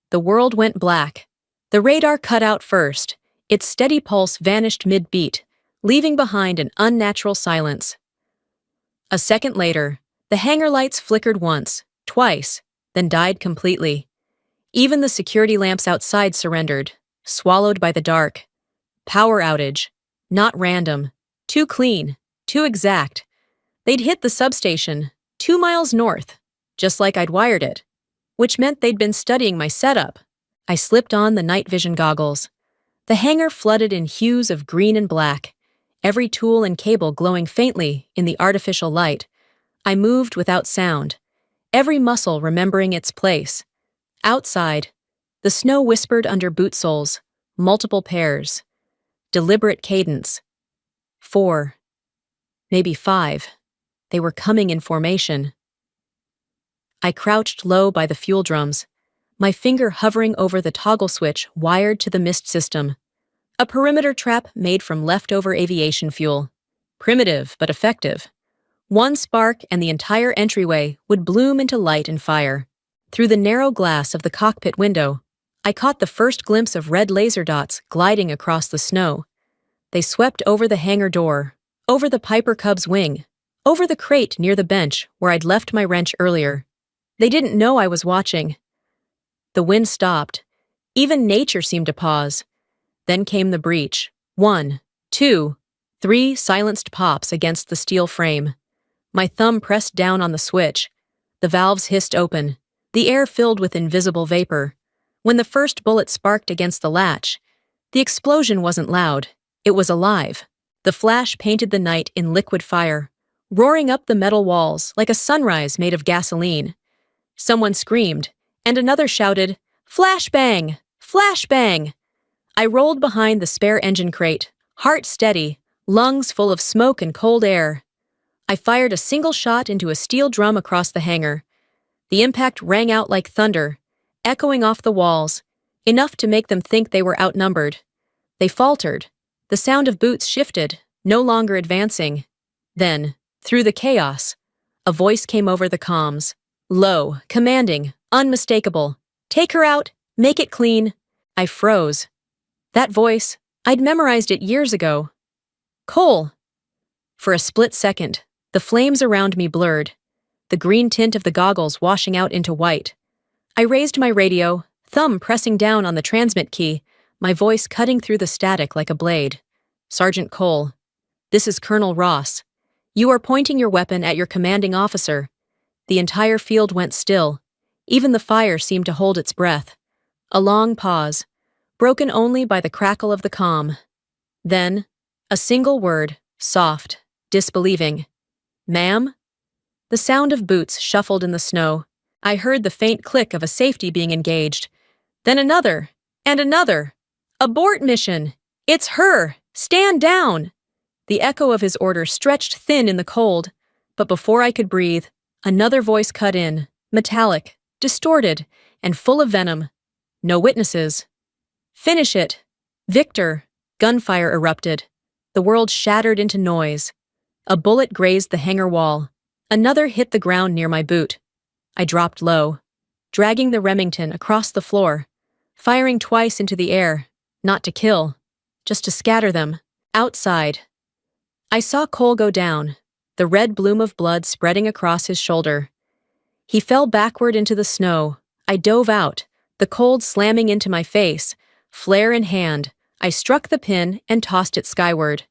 The world went black. The radar cut out first. Its steady pulse vanished mid-beat, leaving behind an unnatural silence. A second later, the hangar lights flickered once, twice, then died completely. Even the security lamps outside surrendered, swallowed by the dark. Power outage. Not random. Too clean. Too exact. They'd hit the substation, 2 miles north, just like I'd wired it, which meant they'd been studying my setup. I slipped on the night vision goggles. The hangar flooded in hues of green and black, every tool and cable glowing faintly in the artificial light. I moved without sound, every muscle remembering its place. Outside, the snow whispered under boot soles, multiple pairs. Deliberate cadence. 4. Maybe 5. They were coming in formation. I crouched low by the fuel drums, my finger hovering over the toggle switch wired to the mist system. A perimeter trap made from leftover aviation fuel. Primitive but effective. One spark and the entire entryway would bloom into light and fire. Through the narrow glass of the cockpit window, I caught the first glimpse of red laser dots gliding across the snow. They swept over the hangar door, over the Piper Cub's wing, over the crate near the bench where I'd left my wrench earlier. They didn't know I was watching. The wind stopped. Even nature seemed to pause. Then came the breach. 1, 2, 3 silenced pops against the steel frame. My thumb pressed down on the switch. The valves hissed open, the air filled with invisible vapor. When the first bullet sparked against the latch, the explosion wasn't loud. It was alive. The flash painted the night in liquid fire, roaring up the metal walls like a sunrise made of gasoline. Someone screamed, and another shouted, "Flashbang! Flashbang!" I rolled behind the spare engine crate, heart steady, lungs full of smoke and cold air. I fired a single shot into a steel drum across the hangar. The impact rang out like thunder, echoing off the walls, enough to make them think they were outnumbered. They faltered. The sound of boots shifted, no longer advancing. Then, through the chaos, a voice came over the comms. Low, commanding, unmistakable. "Take her out! Make it clean!" I froze. That voice, I'd memorized it years ago. "Cole!" For a split second, the flames around me blurred, the green tint of the goggles washing out into white. I raised my radio, thumb pressing down on the transmit key, my voice cutting through the static like a blade. "Sergeant Cole, this is Colonel Ross. You are pointing your weapon at your commanding officer." The entire field went still. Even the fire seemed to hold its breath. A long pause, broken only by the crackle of the comm. Then, a single word, soft, disbelieving. "Ma'am?" The sound of boots shuffled in the snow. I heard the faint click of a safety being engaged. Then another, and another. "Abort mission! It's her! Stand down!" The echo of his order stretched thin in the cold, but before I could breathe, another voice cut in, metallic, distorted, and full of venom. "No witnesses." "Finish it!" "Victor!" Gunfire erupted. The world shattered into noise. A bullet grazed the hangar wall. Another hit the ground near my boot. I dropped low, dragging the Remington across the floor, firing twice into the air, not to kill, just to scatter them. Outside, I saw Cole go down, the red bloom of blood spreading across his shoulder. He fell backward into the snow. I dove out, the cold slamming into my face. Flare in hand, I struck the pin and tossed it skyward.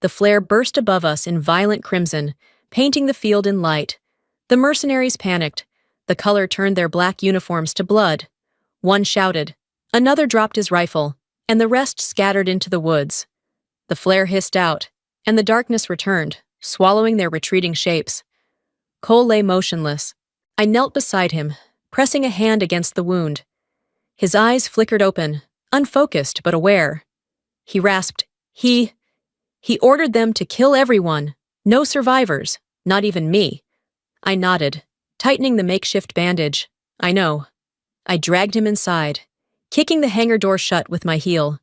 The flare burst above us in violent crimson, painting the field in light. The mercenaries panicked. The color turned their black uniforms to blood. One shouted, another dropped his rifle, and the rest scattered into the woods. The flare hissed out, and the darkness returned, swallowing their retreating shapes. Cole lay motionless. I knelt beside him, pressing a hand against the wound. His eyes flickered open, unfocused but aware. He rasped, He ordered them to kill everyone. No survivors, not even me. I nodded, tightening the makeshift bandage. I know. I dragged him inside, kicking the hangar door shut with my heel.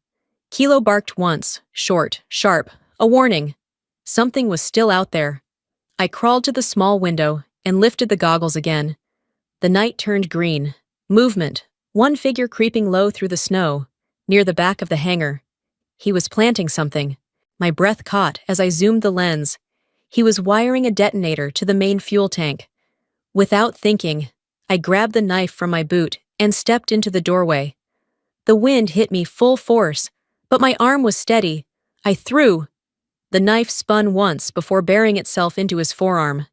Kilo barked once, short, sharp, a warning. Something was still out there. I crawled to the small window and lifted the goggles again. The night turned green. Movement, one figure creeping low through the snow, near the back of the hangar. He was planting something. My breath caught as I zoomed the lens. He was wiring a detonator to the main fuel tank. Without thinking, I grabbed the knife from my boot and stepped into the doorway. The wind hit me full force, but my arm was steady. I threw. The knife spun once before burying itself into his forearm.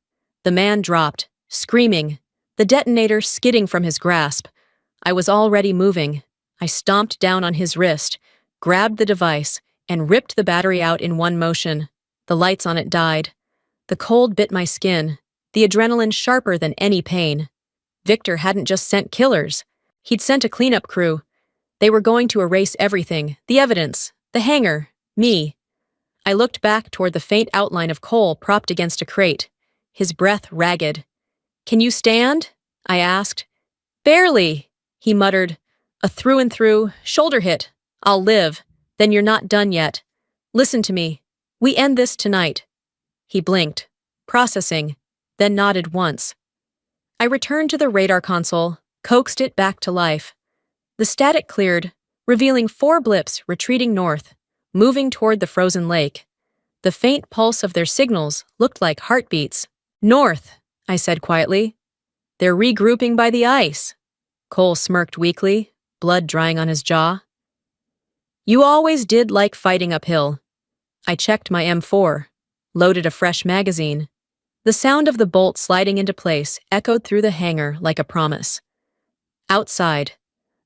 The man dropped, screaming, the detonator skidding from his grasp. I was already moving. I stomped down on his wrist, grabbed the device, and ripped the battery out in one motion. The lights on it died. The cold bit my skin, the adrenaline sharper than any pain. Victor hadn't just sent killers. He'd sent a cleanup crew. They were going to erase everything, the evidence, the hangar, me. I looked back toward the faint outline of Cole propped against a crate, his breath ragged. "Can you stand?" I asked. "Barely," he muttered. "A through and through, shoulder hit. I'll live. Then you're not done yet. Listen to me. We end this tonight." He blinked, processing, then nodded once. I returned to the radar console, coaxed it back to life. The static cleared, revealing 4 blips retreating north, moving toward the frozen lake. The faint pulse of their signals looked like heartbeats. "North," I said quietly. "They're regrouping by the ice." Cole smirked weakly, blood drying on his jaw. "You always did like fighting uphill." I checked my M4, loaded a fresh magazine. The sound of the bolt sliding into place echoed through the hangar like a promise. Outside,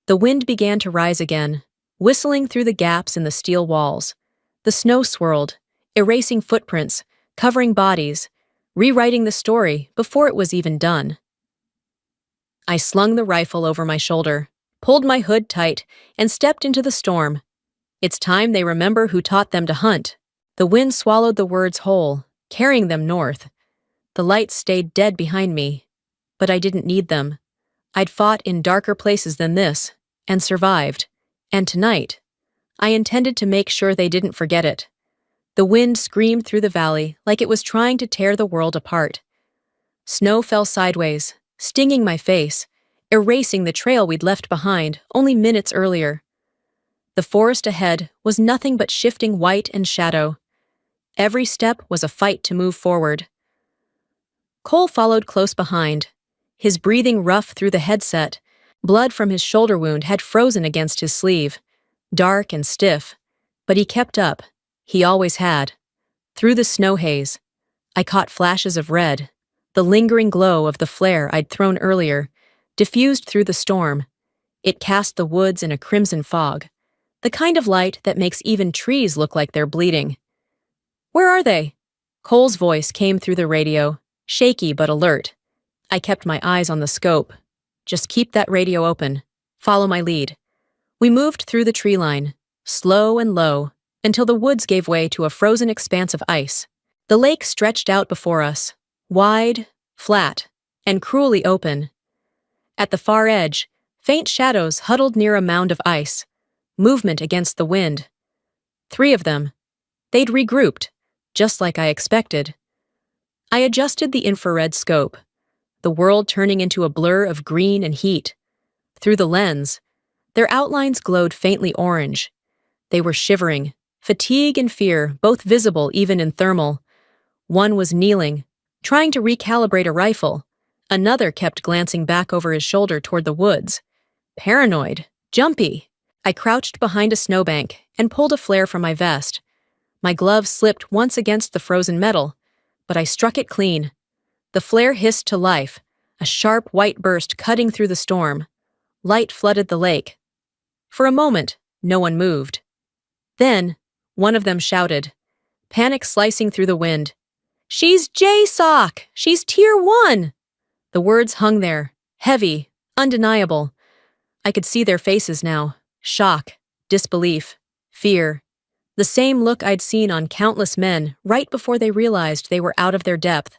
the wind began to rise again, whistling through the gaps in the steel walls. The snow swirled, erasing footprints, covering bodies, rewriting the story before it was even done. I slung the rifle over my shoulder, pulled my hood tight, and stepped into the storm. It's time they remember who taught them to hunt. The wind swallowed the words whole, carrying them north. The lights stayed dead behind me, but I didn't need them. I'd fought in darker places than this, and survived. And tonight, I intended to make sure they didn't forget it. The wind screamed through the valley like it was trying to tear the world apart. Snow fell sideways, stinging my face, erasing the trail we'd left behind only minutes earlier. The forest ahead was nothing but shifting white and shadow. Every step was a fight to move forward. Cole followed close behind, his breathing rough through the headset. Blood from his shoulder wound had frozen against his sleeve, dark and stiff, but he kept up. He always had. Through the snow haze, I caught flashes of red, the lingering glow of the flare I'd thrown earlier, diffused through the storm. It cast the woods in a crimson fog, the kind of light that makes even trees look like they're bleeding. "Where are they?" Cole's voice came through the radio, shaky but alert. I kept my eyes on the scope. "Just keep that radio open. Follow my lead." We moved through the tree line, slow and low, until the woods gave way to a frozen expanse of ice. The lake stretched out before us, wide, flat, and cruelly open. At the far edge, faint shadows huddled near a mound of ice, movement against the wind. 3 of them. They'd regrouped, just like I expected. I adjusted the infrared scope, the world turning into a blur of green and heat. Through the lens, their outlines glowed faintly orange. They were shivering, fatigue and fear both visible even in thermal. One was kneeling, trying to recalibrate a rifle. Another kept glancing back over his shoulder toward the woods. Paranoid, jumpy. I crouched behind a snowbank and pulled a flare from my vest. My glove slipped once against the frozen metal, but I struck it clean. The flare hissed to life, a sharp white burst cutting through the storm. Light flooded the lake. For a moment, no one moved. Then, one of them shouted, panic slicing through the wind. "She's JSOC! She's Tier 1! The words hung there, heavy, undeniable. I could see their faces now. Shock, disbelief, fear. The same look I'd seen on countless men right before they realized they were out of their depth.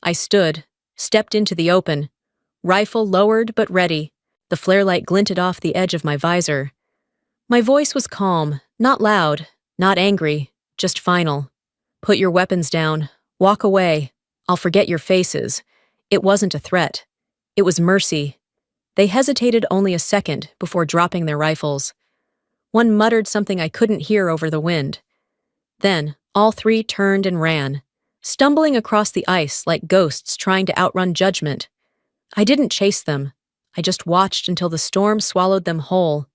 I stood, stepped into the open, rifle lowered but ready. The flare light glinted off the edge of my visor. My voice was calm, not loud, not angry, just final. "Put your weapons down. Walk away. I'll forget your faces." It wasn't a threat. It was mercy. They hesitated only a second before dropping their rifles. One muttered something I couldn't hear over the wind. Then, all 3 turned and ran, stumbling across the ice like ghosts trying to outrun judgment. I didn't chase them. I just watched until the storm swallowed them whole.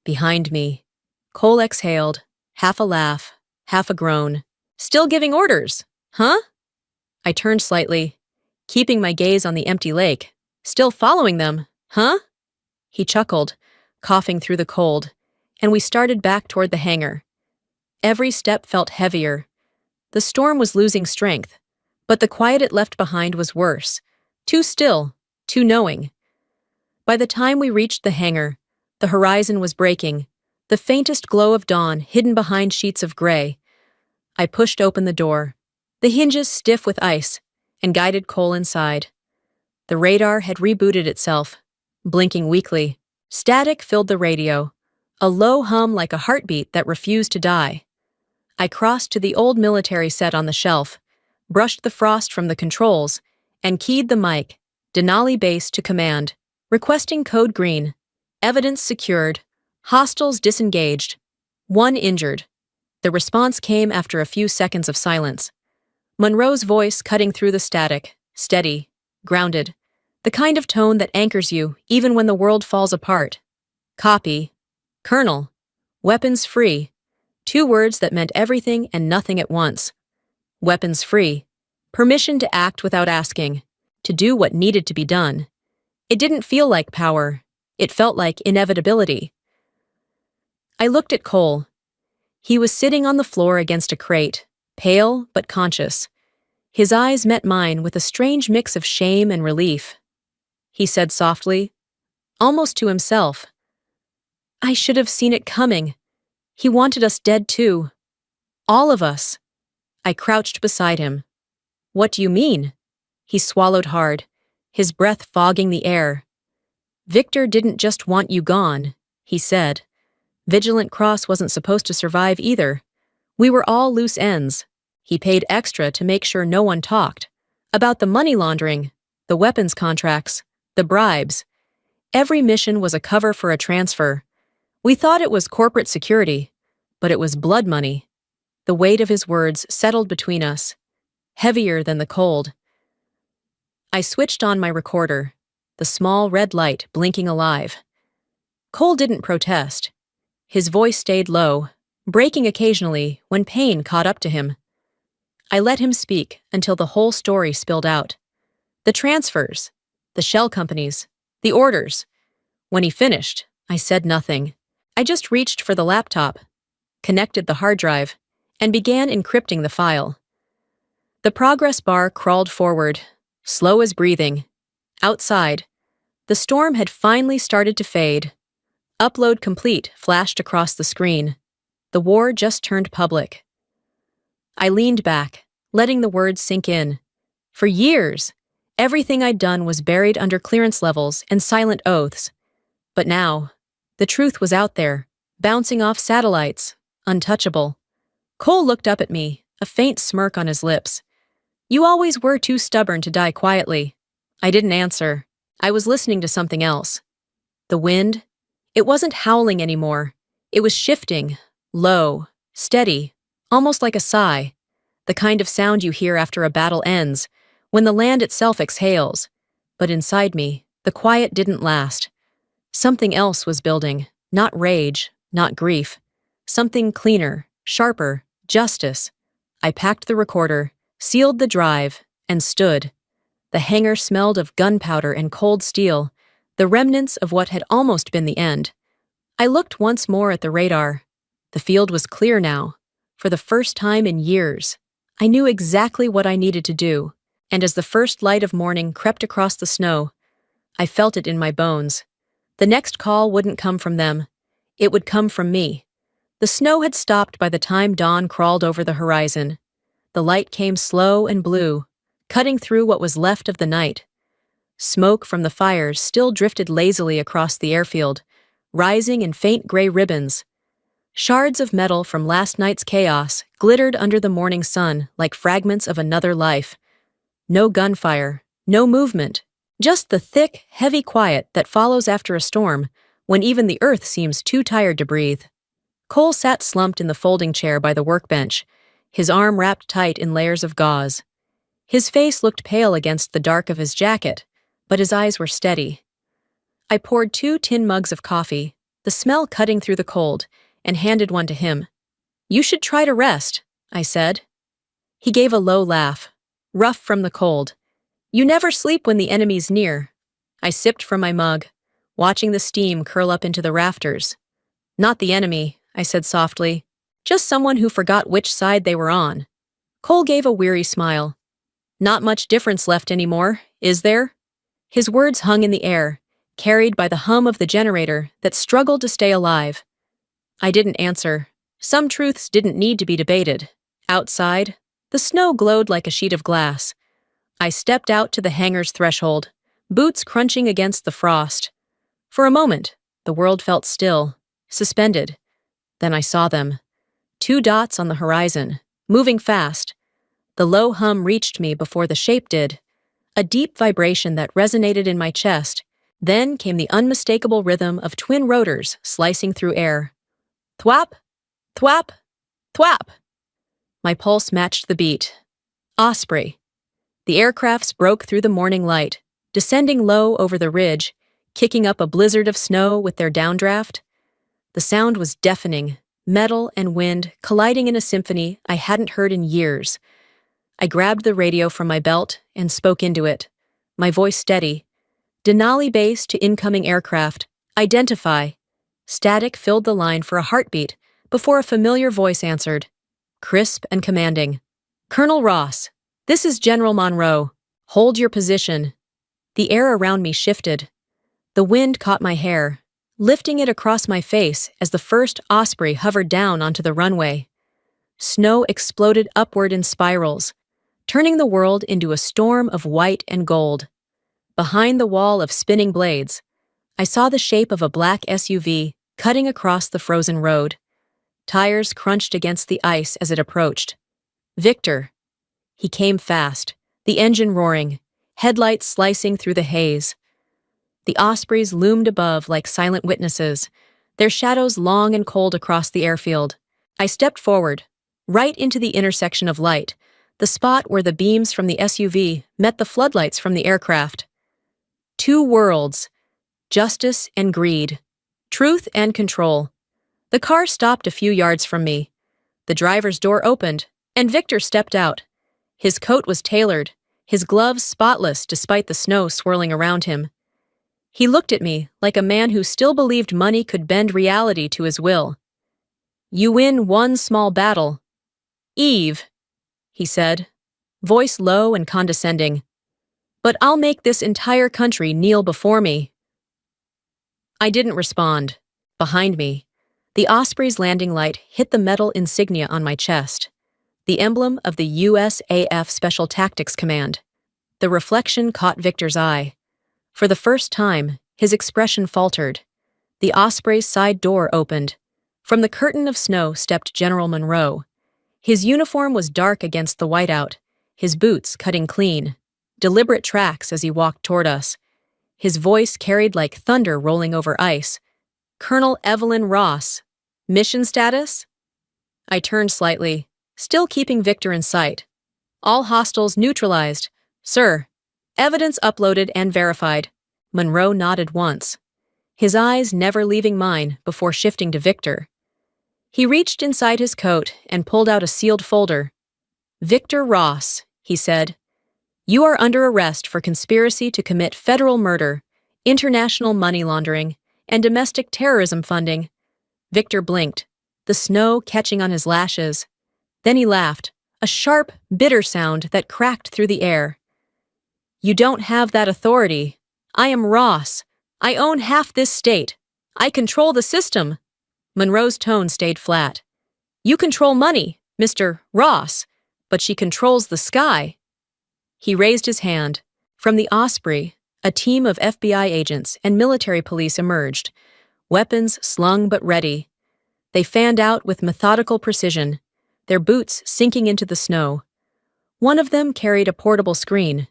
Behind me, Cole exhaled, half a laugh, half a groan. "Still giving orders, huh?" I turned slightly, keeping my gaze on the empty lake. "Still following them, huh?" He chuckled, coughing through the cold, and we started back toward the hangar. Every step felt heavier. The storm was losing strength, but the quiet it left behind was worse. Too still, too knowing. By the time we reached the hangar, the horizon was breaking, the faintest glow of dawn hidden behind sheets of gray. I pushed open the door, the hinges stiff with ice, and guided Cole inside. The radar had rebooted itself, blinking weakly. Static filled the radio, a low hum like a heartbeat that refused to die. I crossed to the old military set on the shelf, brushed the frost from the controls, and keyed the mic, Denali base to command, requesting code green. Evidence secured. Hostiles disengaged. 1 injured. The response came after a few seconds of silence. Monroe's voice cutting through the static, steady, grounded. The kind of tone that anchors you even when the world falls apart. Copy. Colonel. Weapons free. 2 words that meant everything and nothing at once. Weapons free. Permission to act without asking. To do what needed to be done. It didn't feel like power. It felt like inevitability. I looked at Cole. He was sitting on the floor against a crate, pale but conscious. His eyes met mine with a strange mix of shame and relief. He said softly, almost to himself, "I should have seen it coming. He wanted us dead too. All of us." I crouched beside him. "What do you mean?" He swallowed hard, his breath fogging the air. "Victor didn't just want you gone," he said. "Vigilant Cross wasn't supposed to survive either. We were all loose ends. He paid extra to make sure no one talked. About the money laundering, the weapons contracts, the bribes. Every mission was a cover for a transfer. We thought it was corporate security, but it was blood money." The weight of his words settled between us, heavier than the cold. I switched on my recorder, the small red light blinking alive. Cole didn't protest. His voice stayed low, breaking occasionally when pain caught up to him. I let him speak until the whole story spilled out. The transfers, the shell companies, the orders. When he finished, I said nothing. I just reached for the laptop, connected the hard drive, and began encrypting the file. The progress bar crawled forward, slow as breathing. Outside, the storm had finally started to fade. "Upload complete" flashed across the screen. The war just turned public. I leaned back, letting the words sink in. For years, everything I'd done was buried under clearance levels and silent oaths. But now, the truth was out there, bouncing off satellites, untouchable. Cole looked up at me, a faint smirk on his lips. "You always were too stubborn to die quietly." I didn't answer. I was listening to something else. The wind? It wasn't howling anymore. It was shifting, low, steady, almost like a sigh. The kind of sound you hear after a battle ends, when the land itself exhales. But inside me, the quiet didn't last. Something else was building, not rage, not grief. Something cleaner, sharper, justice. I packed the recorder, sealed the drive, and stood. The hangar smelled of gunpowder and cold steel, the remnants of what had almost been the end. I looked once more at the radar. The field was clear now. For the first time in years, I knew exactly what I needed to do, and as the first light of morning crept across the snow, I felt it in my bones. The next call wouldn't come from them. It would come from me. The snow had stopped by the time dawn crawled over the horizon. The light came slow and blue, cutting through what was left of the night. Smoke from the fires still drifted lazily across the airfield, rising in faint gray ribbons. Shards of metal from last night's chaos glittered under the morning sun like fragments of another life. No gunfire, no movement, just the thick, heavy quiet that follows after a storm when even the earth seems too tired to breathe. Cole sat slumped in the folding chair by the workbench, his arm wrapped tight in layers of gauze. His face looked pale against the dark of his jacket, but his eyes were steady. I poured 2 tin mugs of coffee, the smell cutting through the cold, and handed one to him. "You should try to rest," I said. He gave a low laugh, rough from the cold. "You never sleep when the enemy's near." I sipped from my mug, watching the steam curl up into the rafters. "Not the enemy," I said softly. "Just someone who forgot which side they were on." Cole gave a weary smile. "Not much difference left anymore, is there?" His words hung in the air, carried by the hum of the generator that struggled to stay alive. I didn't answer. Some truths didn't need to be debated. Outside, the snow glowed like a sheet of glass. I stepped out to the hangar's threshold, boots crunching against the frost. For a moment, the world felt still, suspended. Then I saw them. 2 dots on the horizon, moving fast. The low hum reached me before the shape did, a deep vibration that resonated in my chest. Then came the unmistakable rhythm of twin rotors slicing through air. Thwap, thwap, thwap. My pulse matched the beat. Osprey. The aircrafts broke through the morning light, descending low over the ridge, kicking up a blizzard of snow with their downdraft. The sound was deafening, metal and wind colliding in a symphony I hadn't heard in years. I grabbed the radio from my belt and spoke into it, my voice steady. Denali base to incoming aircraft. Identify. Static filled the line for a heartbeat before a familiar voice answered. Crisp and commanding. "Colonel Ross, This is General Monroe. Hold your position. The air around me shifted. The wind caught my hair, lifting it across my face as the first Osprey hovered down onto the runway. Snow exploded upward in spirals, turning the world into a storm of white and gold. Behind the wall of spinning blades, I saw the shape of a black SUV cutting across the frozen road. Tires crunched against the ice as it approached. Victor. He came fast, the engine roaring, headlights slicing through the haze. The Ospreys loomed above like silent witnesses, their shadows long and cold across the airfield. I stepped forward, right into the intersection of light, the spot where the beams from the SUV met the floodlights from the aircraft. Two worlds, justice and greed, truth and control. The car stopped a few yards from me. The driver's door opened, and Victor stepped out. His coat was tailored, his gloves spotless despite the snow swirling around him. He looked at me like a man who still believed money could bend reality to his will. "You win one small battle. Eve," he said, voice low and condescending. "But I'll make this entire country kneel before me." I didn't respond. Behind me, the Osprey's landing light hit the metal insignia on my chest, the emblem of the USAF Special Tactics Command. The reflection caught Victor's eye. For the first time, his expression faltered. The Osprey's side door opened. From the curtain of snow stepped General Monroe. His uniform was dark against the whiteout, his boots cutting clean, deliberate tracks as he walked toward us. His voice carried like thunder rolling over ice. "Colonel Evelyn Ross. Mission status?" I turned slightly, still keeping Victor in sight. "All hostiles neutralized, sir. Evidence uploaded and verified." Monroe nodded once, his eyes never leaving mine before shifting to Victor. He reached inside his coat and pulled out a sealed folder. "Victor Ross," he said, "you are under arrest for conspiracy to commit federal murder, international money laundering, and domestic terrorism funding." Victor blinked, the snow catching on his lashes. Then he laughed, a sharp, bitter sound that cracked through the air. "You don't have that authority. I am Ross. I own half this state. I control the system." Monroe's tone stayed flat. "You control money, Mr. Ross, but she controls the sky." He raised his hand. From the Osprey, a team of FBI agents and military police emerged, weapons slung but ready. They fanned out with methodical precision, their boots sinking into the snow. One of them carried a portable screen.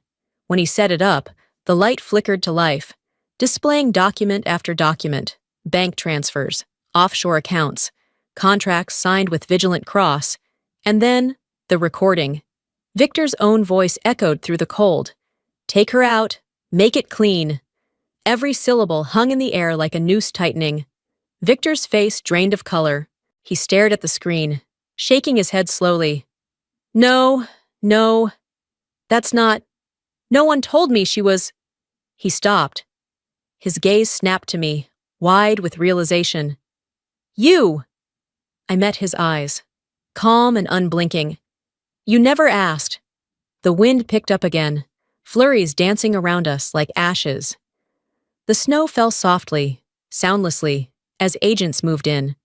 When he set it up, the light flickered to life, displaying document after document, bank transfers, offshore accounts, contracts signed with Vigilant Cross, and then the recording. Victor's own voice echoed through the cold. "Take her out. Make it clean." Every syllable hung in the air like a noose tightening. Victor's face drained of color. He stared at the screen, shaking his head slowly. No, that's not. No one told me she was." He stopped. His gaze snapped to me, wide with realization. "You!" I met his eyes, calm and unblinking. "You never asked." The wind picked up again, flurries dancing around us like ashes. The snow fell softly, soundlessly, as agents moved in.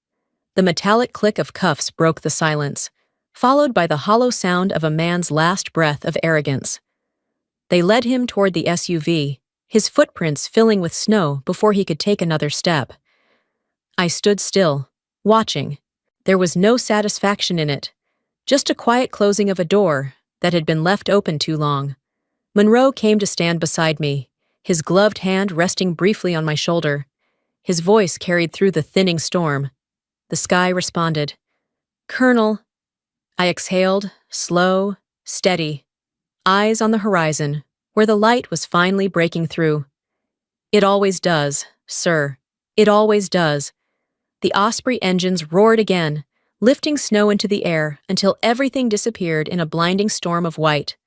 The metallic click of cuffs broke the silence, followed by the hollow sound of a man's last breath of arrogance. They led him toward the SUV, his footprints filling with snow before he could take another step. I stood still, watching. There was no satisfaction in it, just a quiet closing of a door that had been left open too long. Monroe came to stand beside me, his gloved hand resting briefly on my shoulder. His voice carried through the thinning storm. The sky responded. "Colonel." I exhaled, slow, steady, eyes on the horizon, where the light was finally breaking through. "It always does, sir. It always does." The Osprey engines roared again, lifting snow into the air until everything disappeared in a blinding storm of white.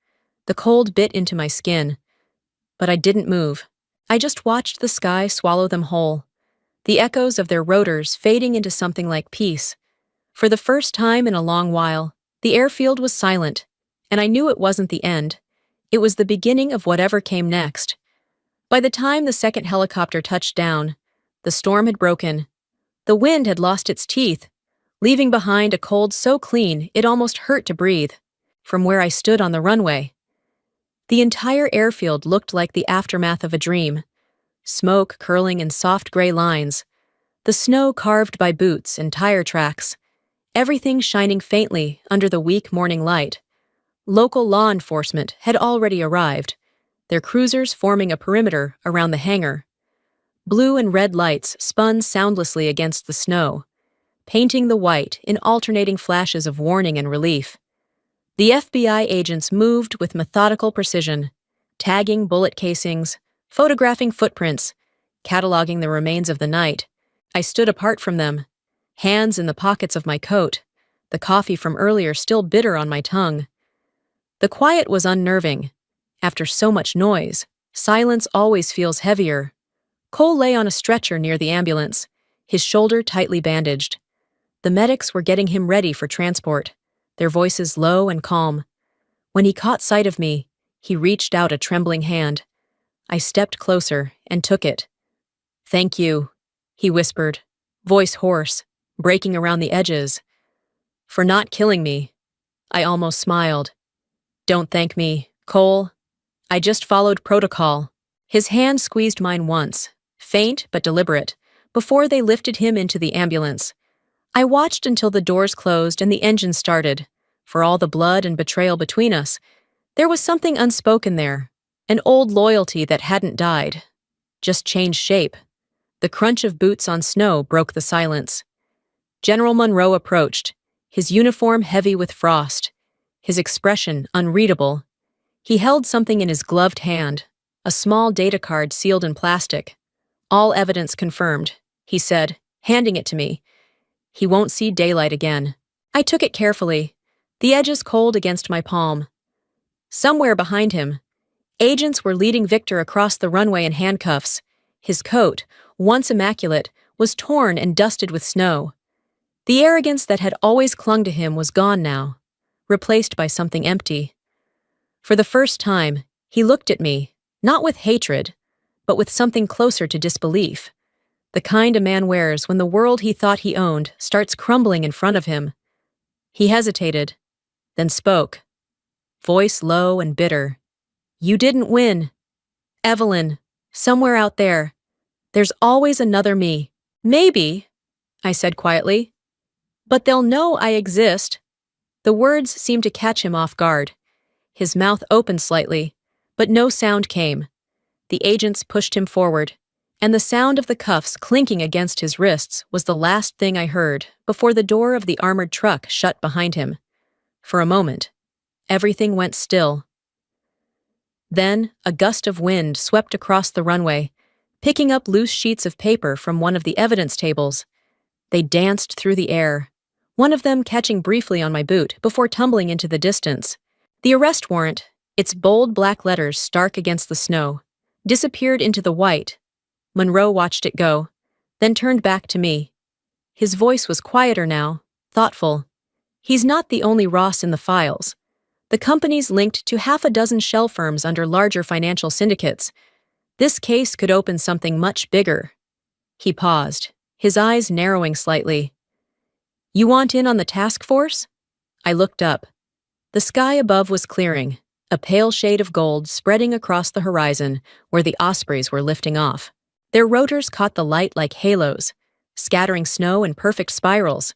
The cold bit into my skin. But I didn't move. I just watched the sky swallow them whole, the echoes of their rotors fading into something like peace. For the first time in a long while, the airfield was silent, and I knew it wasn't the end. It was the beginning of whatever came next. By the time the second helicopter touched down, the storm had broken. The wind had lost its teeth, leaving behind a cold so clean it almost hurt to breathe. From where I stood on the runway, the entire airfield looked like the aftermath of a dream. Smoke curling in soft gray lines, the snow carved by boots and tire tracks, everything shining faintly under the weak morning light. Local law enforcement had already arrived, their cruisers forming a perimeter around the hangar. Blue and red lights spun soundlessly against the snow, painting the white in alternating flashes of warning and relief. The FBI agents moved with methodical precision, tagging bullet casings, photographing footprints, cataloging the remains of the night. I stood apart from them, hands in the pockets of my coat, the coffee from earlier still bitter on my tongue. The quiet was unnerving. After so much noise, silence always feels heavier. Cole lay on a stretcher near the ambulance, his shoulder tightly bandaged. The medics were getting him ready for transport, their voices low and calm. When he caught sight of me, he reached out a trembling hand. I stepped closer and took it. "Thank you," he whispered, voice hoarse, breaking around the edges. "For not killing me." I almost smiled. "Don't thank me, Cole. I just followed protocol." His hand squeezed mine once, faint but deliberate, before they lifted him into the ambulance. I watched until the doors closed and the engine started. For all the blood and betrayal between us, there was something unspoken there, an old loyalty that hadn't died, just changed shape. The crunch of boots on snow broke the silence. General Monroe approached, his uniform heavy with frost, his expression unreadable. He held something in his gloved hand, a small data card sealed in plastic. "All evidence confirmed," he said, handing it to me. "He won't see daylight again." I took it carefully, the edges cold against my palm. Somewhere behind him, agents were leading Victor across the runway in handcuffs. His coat, once immaculate, was torn and dusted with snow. The arrogance that had always clung to him was gone now, replaced by something empty. For the first time, he looked at me, not with hatred, but with something closer to disbelief. The kind a man wears when the world he thought he owned starts crumbling in front of him. He hesitated, then spoke, voice low and bitter. "You didn't win. Evelyn, somewhere out there, there's always another me." "Maybe," I said quietly, "but they'll know I exist." The words seemed to catch him off guard. His mouth opened slightly, but no sound came. The agents pushed him forward, and the sound of the cuffs clinking against his wrists was the last thing I heard before the door of the armored truck shut behind him. For a moment, everything went still. Then, a gust of wind swept across the runway, picking up loose sheets of paper from one of the evidence tables. They danced through the air, one of them catching briefly on my boot before tumbling into the distance. The arrest warrant, its bold black letters stark against the snow, disappeared into the white. Monroe watched it go, then turned back to me. His voice was quieter now, thoughtful. "He's not the only Ross in the files. The company's linked to half a dozen shell firms under larger financial syndicates. This case could open something much bigger." He paused, his eyes narrowing slightly. "You want in on the task force?" I looked up. The sky above was clearing, a pale shade of gold spreading across the horizon where the ospreys were lifting off. Their rotors caught the light like halos, scattering snow in perfect spirals.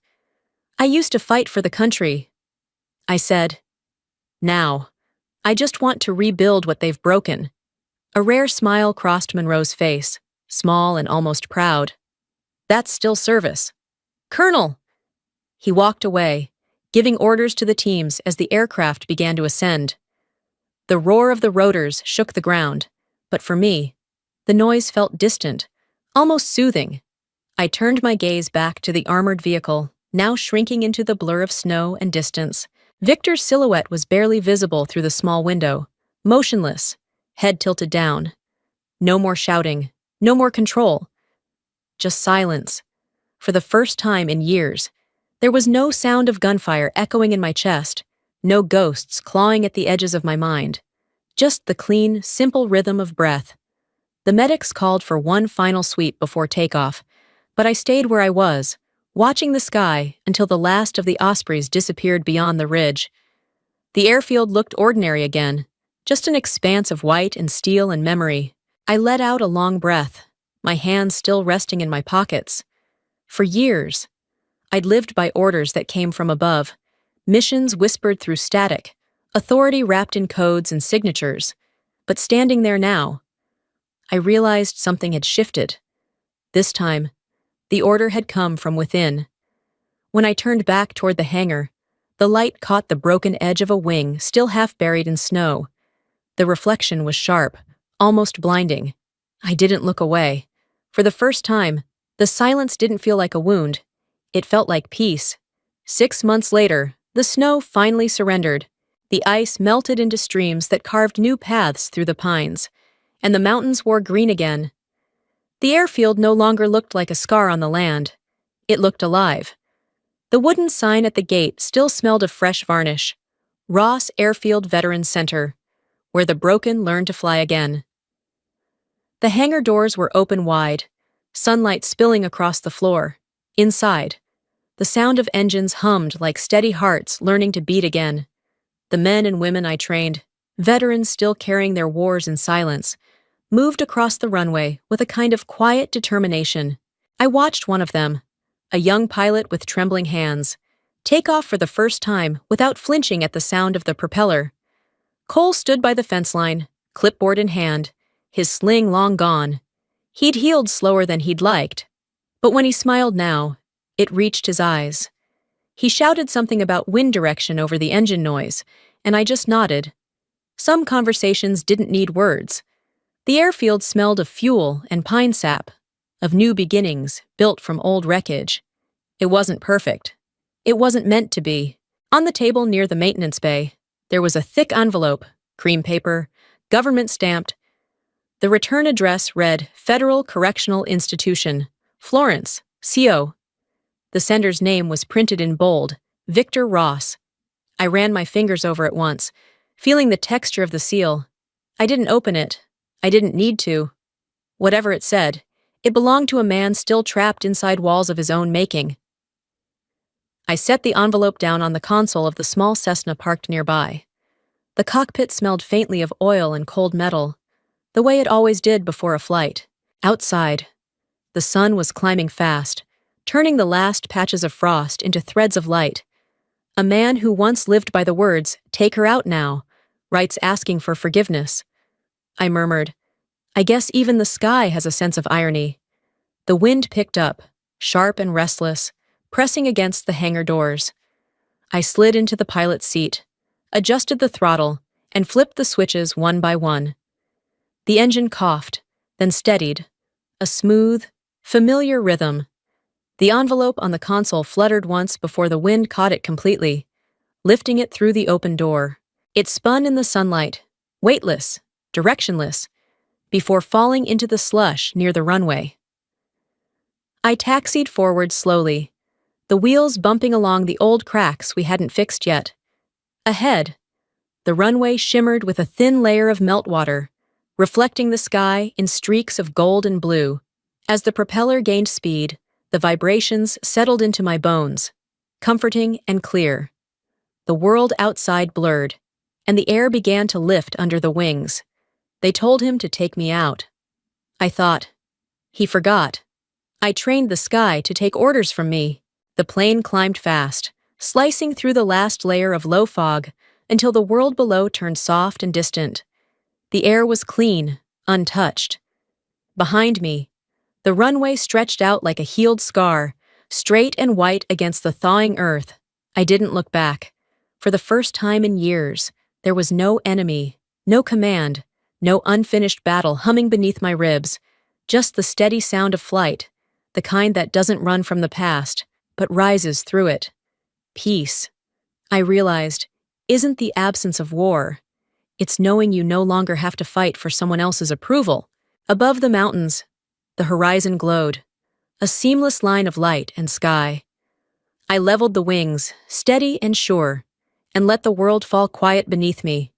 "I used to fight for the country," I said. "Now, I just want to rebuild what they've broken." A rare smile crossed Monroe's face, small and almost proud. "That's still service." "Colonel!" He walked away, giving orders to the teams as the aircraft began to ascend. The roar of the rotors shook the ground, but for me, the noise felt distant, almost soothing. I turned my gaze back to the armored vehicle, now shrinking into the blur of snow and distance. Victor's silhouette was barely visible through the small window, motionless, head tilted down. No more shouting, no more control. Just silence. For the first time in years, there was no sound of gunfire echoing in my chest, No ghosts clawing at the edges of my mind. Just the clean, simple rhythm of breath. The medics called for one final sweep before takeoff, but I stayed where I was, watching the sky until the last of the Ospreys disappeared beyond the ridge. The airfield looked ordinary again, just an expanse of white and steel and memory. I let out a long breath, my hands still resting in my pockets. For years, I'd lived by orders that came from above, missions whispered through static, authority wrapped in codes and signatures. But standing there now, I realized something had shifted. This time, the order had come from within. When I turned back toward the hangar, the light caught the broken edge of a wing still half buried in snow. The reflection was sharp, almost blinding. I didn't look away. For the first time, the silence didn't feel like a wound. It felt like peace. 6 months later, the snow finally surrendered. The ice melted into streams that carved new paths through the pines, and the mountains wore green again. The airfield no longer looked like a scar on the land. It looked alive. The wooden sign at the gate still smelled of fresh varnish. Ross Airfield Veterans Center, where the broken learn to fly again. The hangar doors were open wide, sunlight spilling across the floor. Inside, the sound of engines hummed like steady hearts learning to beat again. The men and women I trained, veterans still carrying their wars in silence, moved across the runway with a kind of quiet determination. I watched one of them, a young pilot with trembling hands, take off for the first time without flinching at the sound of the propeller. Cole stood by the fence line, clipboard in hand, his sling long gone. He'd healed slower than he'd liked, but when he smiled now, it reached his eyes. He shouted something about wind direction over the engine noise, and I just nodded. Some conversations didn't need words. The airfield smelled of fuel and pine sap, of new beginnings built from old wreckage. It wasn't perfect. It wasn't meant to be. On the table near the maintenance bay, there was a thick envelope, cream paper, government stamped. The return address read Federal Correctional Institution, Florence, CO. The sender's name was printed in bold, Victor Ross. I ran my fingers over it once, feeling the texture of the seal. I didn't open it. I didn't need to. Whatever it said, it belonged to a man still trapped inside walls of his own making. I set the envelope down on the console of the small Cessna parked nearby. The cockpit smelled faintly of oil and cold metal, the way it always did before a flight. Outside, the sun was climbing fast, turning the last patches of frost into threads of light. A man who once lived by the words, "Take her out now," writes asking for forgiveness. I murmured, I guess even the sky has a sense of irony. The wind picked up, sharp and restless, pressing against the hangar doors. I slid into the pilot's seat, adjusted the throttle, and flipped the switches one by one. The engine coughed, then steadied, a smooth, familiar rhythm. The envelope on the console fluttered once before the wind caught it completely, lifting it through the open door. It spun in the sunlight, weightless, directionless, before falling into the slush near the runway. I taxied forward slowly, the wheels bumping along the old cracks we hadn't fixed yet. Ahead, the runway shimmered with a thin layer of meltwater, reflecting the sky in streaks of gold and blue. As the propeller gained speed, the vibrations settled into my bones, comforting and clear. The world outside blurred, and the air began to lift under the wings. They told him to take me out. I thought, he forgot. I trained the sky to take orders from me. The plane climbed fast, slicing through the last layer of low fog until the world below turned soft and distant. The air was clean, untouched. Behind me, the runway stretched out like a healed scar, straight and white against the thawing earth. I didn't look back. For the first time in years, there was no enemy, no command, no unfinished battle humming beneath my ribs, just the steady sound of flight, the kind that doesn't run from the past, but rises through it. Peace, I realized, isn't the absence of war. It's knowing you no longer have to fight for someone else's approval. Above the mountains, the horizon glowed, a seamless line of light and sky. I leveled the wings, steady and sure, and let the world fall quiet beneath me.